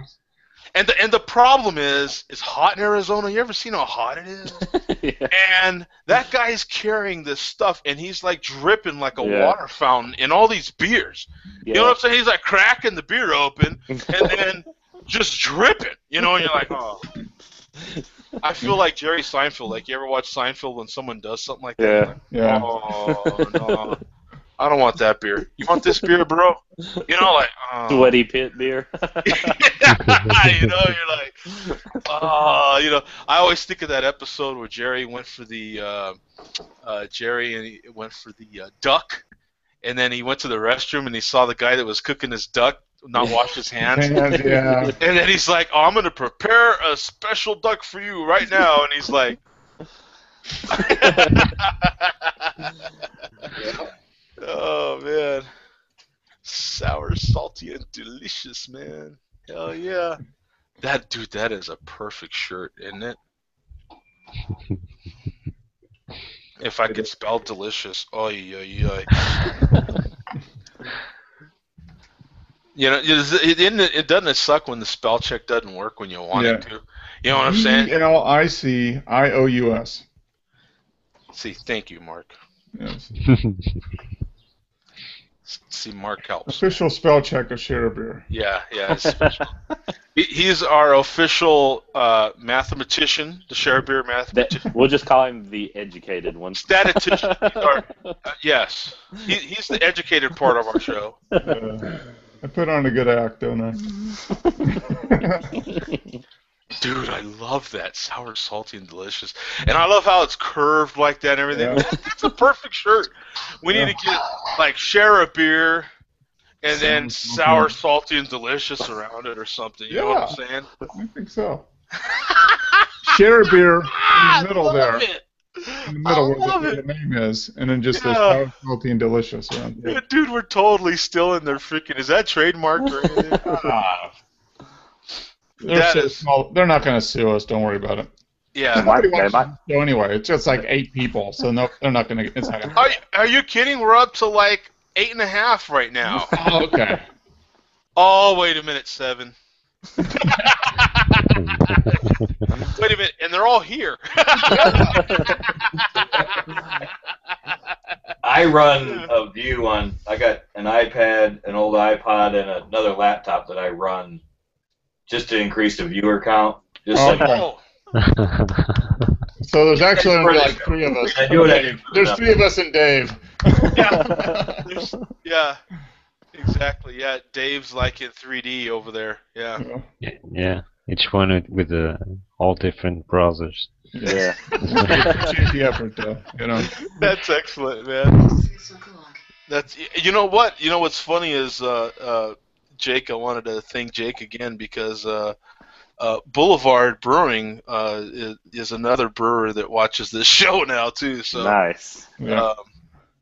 [SPEAKER 3] And the problem is, it's hot in Arizona. You ever seen how hot it is?
[SPEAKER 4] Yeah.
[SPEAKER 3] And that guy's carrying this stuff, and he's like dripping like a water fountain in all these beers.
[SPEAKER 4] Yeah.
[SPEAKER 3] You know what I'm saying? He's like cracking the beer open and then just dripping. And you're like, oh. I feel like Jerry Seinfeld. Like, you ever watch Seinfeld when someone does something like that? Like,
[SPEAKER 2] Yeah.
[SPEAKER 3] oh, no. I don't want that beer. You want this beer, bro? Like,
[SPEAKER 4] Sweaty pit beer.
[SPEAKER 3] you're like, I always think of that episode where Jerry went for the duck, and then he went to the restroom and he saw the guy that was cooking his duck not wash his hands.
[SPEAKER 2] Yeah.
[SPEAKER 3] And then he's like, I'm going to prepare a special duck for you right now. And he's like, oh, man. Sour, salty, and delicious, man. Hell yeah. That is a perfect shirt, isn't it? If I could spell delicious. It doesn't suck when the spell check doesn't work when you want it to. You know what I'm saying?
[SPEAKER 2] ELICIOUS.
[SPEAKER 3] See, thank you, Mark.
[SPEAKER 2] Yes.
[SPEAKER 3] See, Mark helps.
[SPEAKER 2] Official spell check of Share Beer.
[SPEAKER 3] Yeah, it's special. He's our official mathematician, the Share Beer mathematician.
[SPEAKER 4] We'll just call him the educated one.
[SPEAKER 3] Statistician. Yes. He's the educated part of our show.
[SPEAKER 2] I put on a good act, don't I?
[SPEAKER 3] Dude, I love that. Sour, salty, and delicious. And I love how it's curved like that and everything.
[SPEAKER 2] Yeah.
[SPEAKER 3] That's a perfect shirt. We need to get, like, Share a Beer and then sour, salty, and delicious around it or something. You know what I'm saying?
[SPEAKER 2] I think so. Share a Beer in the middle there.
[SPEAKER 3] It.
[SPEAKER 2] In the middle where the name is. And then just the sour, salty, and delicious around it.
[SPEAKER 3] Dude, we're totally still in their freaking... Is that trademarked or anything?
[SPEAKER 2] They're so small. They're not going to sue us. Don't worry about it.
[SPEAKER 3] Yeah.
[SPEAKER 2] So anyway, it's just like 8 people, so no, they're not going to. It's not gonna
[SPEAKER 3] Are you kidding? We're up to like 8.5 right now.
[SPEAKER 2] Oh, okay.
[SPEAKER 3] Oh, wait a minute, 7. Wait a minute, and they're all here.
[SPEAKER 1] I run a view on. I got an iPad, an old iPod, and another laptop that I run just to increase the viewer count. Just
[SPEAKER 2] So there's actually only like 3 of us. There's 3 of us and Dave.
[SPEAKER 3] Yeah, exactly. Yeah, Dave's like in 3D over there. Yeah.
[SPEAKER 5] Yeah. Each one with all different browsers.
[SPEAKER 4] Yeah.
[SPEAKER 2] Appreciate the effort, though.
[SPEAKER 3] That's excellent, man. That's what? What's funny is Jake. I wanted to thank Jake again because Boulevard Brewing is another brewer that watches this show now too. So
[SPEAKER 4] nice.
[SPEAKER 3] Yeah,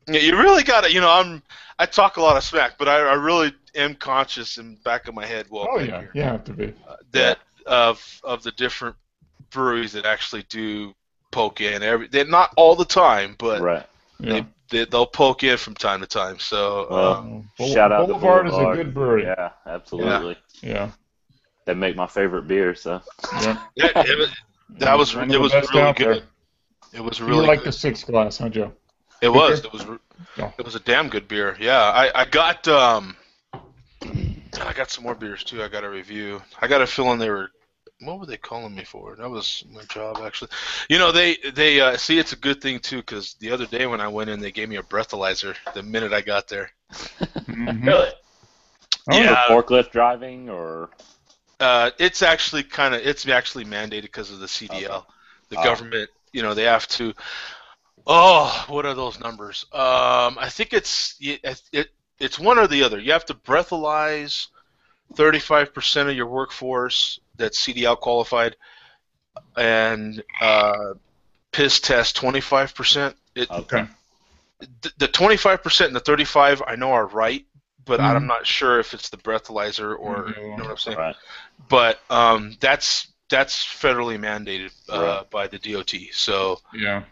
[SPEAKER 3] you really got to. I talk a lot of smack, but I really am conscious in the back of my head. Well,
[SPEAKER 2] oh yeah, you have to be.
[SPEAKER 3] That of the different breweries that actually do poke in. They're not all the time, but
[SPEAKER 4] right.
[SPEAKER 3] They'll poke in from time to time. So
[SPEAKER 4] shout out
[SPEAKER 2] Boulevard
[SPEAKER 4] to
[SPEAKER 2] is a good brewery.
[SPEAKER 4] Yeah, absolutely.
[SPEAKER 2] Yeah.
[SPEAKER 4] They make my favorite beer, so.
[SPEAKER 2] Yeah.
[SPEAKER 3] Yeah, it was
[SPEAKER 2] One of the
[SPEAKER 3] really
[SPEAKER 2] best out
[SPEAKER 3] good.
[SPEAKER 2] there.
[SPEAKER 3] It was
[SPEAKER 2] You
[SPEAKER 3] really
[SPEAKER 2] like
[SPEAKER 3] good.
[SPEAKER 2] the 6 glass, huh, Joe?
[SPEAKER 3] It was.
[SPEAKER 2] Oh.
[SPEAKER 3] It was a damn good beer. Yeah, I got I got some more beers too. I got to review. I got a feeling they were. What were they calling me for? That was my job, actually. You know, they see, it's a good thing too, because the other day when I went in, they gave me a breathalyzer the minute I got there.
[SPEAKER 2] Mhm.
[SPEAKER 1] Really?
[SPEAKER 2] Oh,
[SPEAKER 3] Yeah.
[SPEAKER 4] Forklift driving, or?
[SPEAKER 3] It's actually mandated because of the CDL. The government, you know, they have to. Oh, what are those numbers? I think it's one or the other. You have to breathalyze 35% of your workforce that's CDL qualified, and piss test 25%.
[SPEAKER 2] Okay.
[SPEAKER 3] The 25% and the 35 I know are right, but I'm
[SPEAKER 2] Mhm.
[SPEAKER 3] not sure if it's the breathalyzer or you know what I'm saying.
[SPEAKER 4] Right.
[SPEAKER 3] But that's federally mandated
[SPEAKER 4] Right.
[SPEAKER 3] by the DOT. So
[SPEAKER 2] Yeah.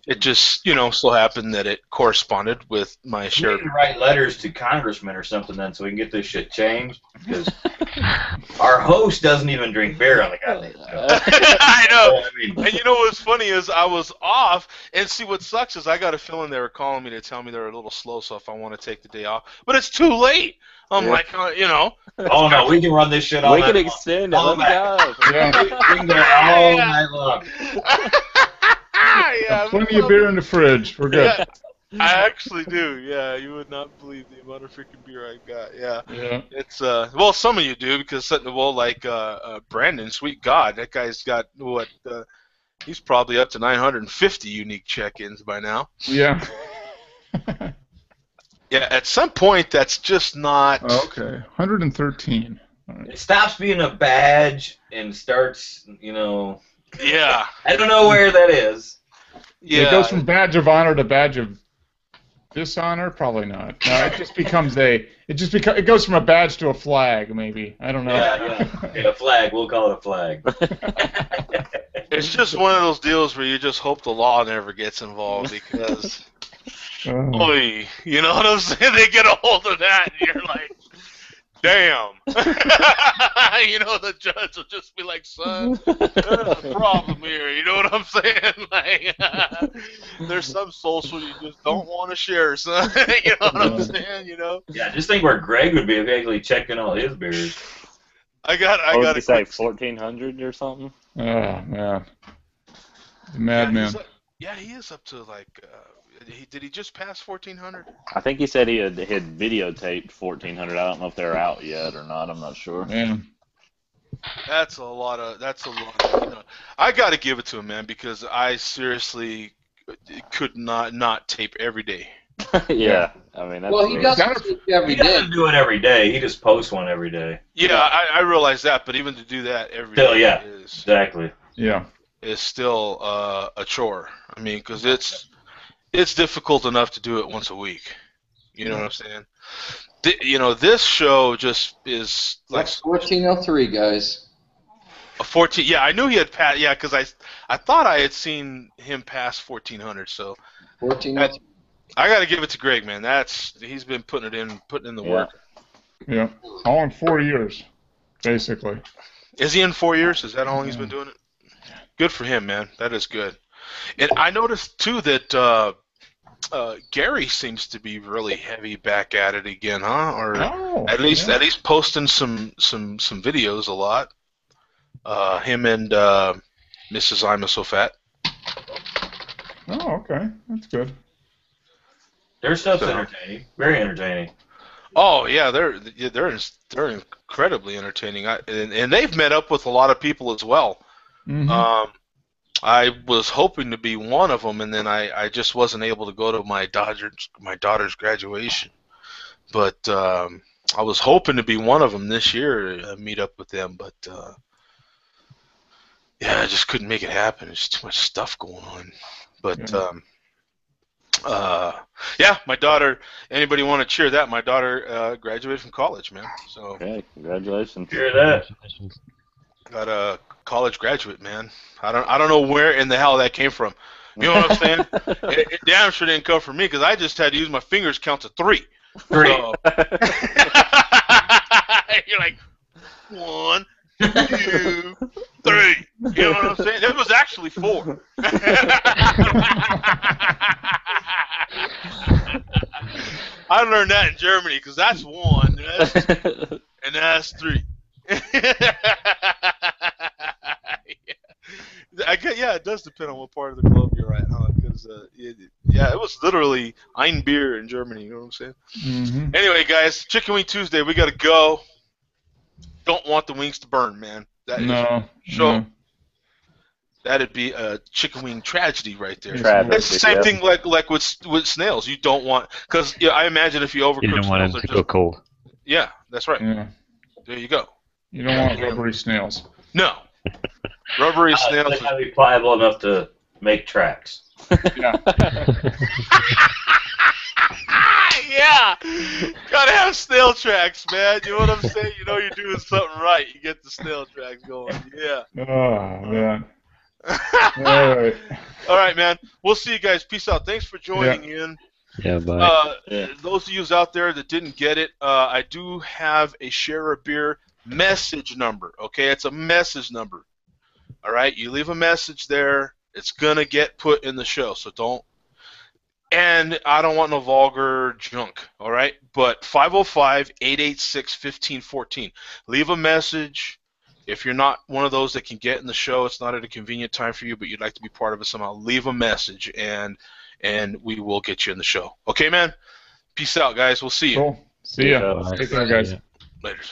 [SPEAKER 3] it just, you know, so happened that it corresponded with my
[SPEAKER 1] We
[SPEAKER 3] share.
[SPEAKER 1] need to write letters to congressmen or something then, so we can get this shit changed. Because our host doesn't even drink beer on the goddamn show.
[SPEAKER 3] I know.
[SPEAKER 1] I mean,
[SPEAKER 3] And you know what's funny is I was off, and see what sucks is I got a feeling they were calling me to tell me they're a little slow, so if I want to take the day off, but it's too late. I'm
[SPEAKER 4] Yeah.
[SPEAKER 3] like, you know.
[SPEAKER 1] oh no, we can run this shit all
[SPEAKER 4] We
[SPEAKER 1] night
[SPEAKER 4] can
[SPEAKER 1] long.
[SPEAKER 4] extend it.
[SPEAKER 1] All
[SPEAKER 4] Let's go.
[SPEAKER 2] Yeah.
[SPEAKER 1] We can go all night long.
[SPEAKER 3] Yeah,
[SPEAKER 2] Plenty of beer in the fridge. We're good.
[SPEAKER 3] Yeah, I actually do. Yeah, you would not believe the amount of freaking beer I got. Yeah.
[SPEAKER 2] Yeah.
[SPEAKER 3] It's well, some of you do, because well, like Brandon, sweet God, that guy's got what? He's probably up to 950 unique check-ins by now.
[SPEAKER 2] Yeah.
[SPEAKER 3] Yeah, at some point, that's just not.
[SPEAKER 2] Okay. 113. All right.
[SPEAKER 1] It stops being a badge and starts, you know.
[SPEAKER 3] Yeah.
[SPEAKER 1] I don't know where that is.
[SPEAKER 3] Yeah.
[SPEAKER 2] It goes from badge of honor to badge of dishonor. Probably not. No, it just becomes it goes from a badge to a flag. Maybe. I don't know.
[SPEAKER 1] Yeah, a flag. We'll call it a flag.
[SPEAKER 3] It's just one of those deals where you just hope the law never gets involved, because, oy, you know what I'm saying? They get a hold of that, and you're like, damn. You know, the judge will just be like, son, there's a problem here. You know what I'm saying? Like, there's some social you just don't want to share, son. You know what I'm saying? You know?
[SPEAKER 1] Yeah, just think where Greg would be if he actually checked in all his beers.
[SPEAKER 3] I got
[SPEAKER 4] What
[SPEAKER 3] a
[SPEAKER 4] did you say,
[SPEAKER 3] quick.
[SPEAKER 4] 1,400 or something?
[SPEAKER 2] Oh man. The madman.
[SPEAKER 3] Yeah, he is up to like. Did he just pass 1,400?
[SPEAKER 4] I think he said he had videotaped 1,400. I don't know if they're out yet or not. I'm not sure.
[SPEAKER 2] Man.
[SPEAKER 3] That's a lot. You know, I got to give it to him, man, because I seriously could not tape every day.
[SPEAKER 4] Yeah. I mean, that's
[SPEAKER 6] Well, he doesn't speak every
[SPEAKER 1] He
[SPEAKER 6] day.
[SPEAKER 1] doesn't do it every day. He just posts one every day.
[SPEAKER 3] Yeah, I realize that, but even to do that every
[SPEAKER 1] Still,
[SPEAKER 3] day
[SPEAKER 1] yeah.
[SPEAKER 3] is
[SPEAKER 1] Exactly.
[SPEAKER 2] Yeah.
[SPEAKER 3] still a chore. I mean, because it's difficult enough to do it once a week. You know what I'm saying? You know, this show just is like
[SPEAKER 6] That's 1403, guys.
[SPEAKER 3] a 14. Yeah, I knew he had passed. Yeah, because I thought I had seen him pass 1,400. So
[SPEAKER 6] 1403.
[SPEAKER 3] I got to give it to Greg, man. He's been putting in the work.
[SPEAKER 2] Yeah. All in 4 years, basically.
[SPEAKER 3] Is he in 4 years? Is that how long he's been doing it? Good for him, man. That is good. And I noticed too that Gary seems to be really heavy back at it again, huh? Or at least posting some videos a lot. Him and Mrs. I'm So Fat.
[SPEAKER 2] Oh, okay. That's good.
[SPEAKER 1] Their stuff's entertaining. Very entertaining.
[SPEAKER 3] Oh yeah, they're incredibly entertaining. And they've met up with a lot of people as well.
[SPEAKER 2] Mm-hmm.
[SPEAKER 3] I was hoping to be one of them, and then I just wasn't able to go to my daughter's graduation. But I was hoping to be one of them this year, meet up with them. But yeah, I just couldn't make it happen. There's too much stuff going on. But yeah, my daughter. Anybody want to cheer that? My daughter graduated from college, man. So
[SPEAKER 4] Okay, congratulations.
[SPEAKER 1] Hear that?
[SPEAKER 3] got a college graduate, man. I don't know where in the hell that came from. You know what I'm saying? It damn sure didn't come from me, because I just had to use my fingers count to 3.
[SPEAKER 1] 3.
[SPEAKER 3] So, you're like, 1, 2, 3. You know what I'm saying? It was actually 4. I learned that in Germany because that's 1, and that's 2, and that's 3. Yeah, it does depend on what part of the globe you're at, huh? Because it was literally ein Bier in Germany. You know what I'm saying?
[SPEAKER 2] Mm-hmm.
[SPEAKER 3] Anyway, guys, Chicken Wing Tuesday. We gotta go. Don't want the wings to burn, man. That'd be a chicken wing tragedy right there.
[SPEAKER 4] Tragedy,
[SPEAKER 3] It's the same thing like with snails. You don't want because I imagine if you overcook
[SPEAKER 5] You don't want
[SPEAKER 3] snails,
[SPEAKER 5] them to go cold.
[SPEAKER 3] Yeah, that's right.
[SPEAKER 2] Yeah.
[SPEAKER 3] There you go.
[SPEAKER 2] You don't want rubbery snails.
[SPEAKER 3] No. Rubbery snails.
[SPEAKER 1] They gotta be pliable enough to make tracks.
[SPEAKER 2] Yeah.
[SPEAKER 3] Yeah. Gotta have snail tracks, man. You know what I'm saying? You know you're doing something right. You get the snail tracks going. Yeah.
[SPEAKER 2] Oh, man. All right.
[SPEAKER 3] All right, man. We'll see you guys. Peace out. Thanks for joining in.
[SPEAKER 5] Yeah, bye.
[SPEAKER 3] Those of you out there that didn't get it, I do have a Share a Beer message number. Okay, it's a message number. All right, you leave a message there. It's gonna get put in the show, so don't. And I don't want no vulgar junk. All right, but 505-886-1514. Leave a message. If you're not one of those that can get in the show, it's not at a convenient time for you, but you'd like to be part of it somehow, leave a message, and we will get you in the show. Okay, man? Peace out, guys. We'll see you.
[SPEAKER 2] Cool. See ya.
[SPEAKER 5] Bye.
[SPEAKER 2] Take care, guys.
[SPEAKER 3] Later.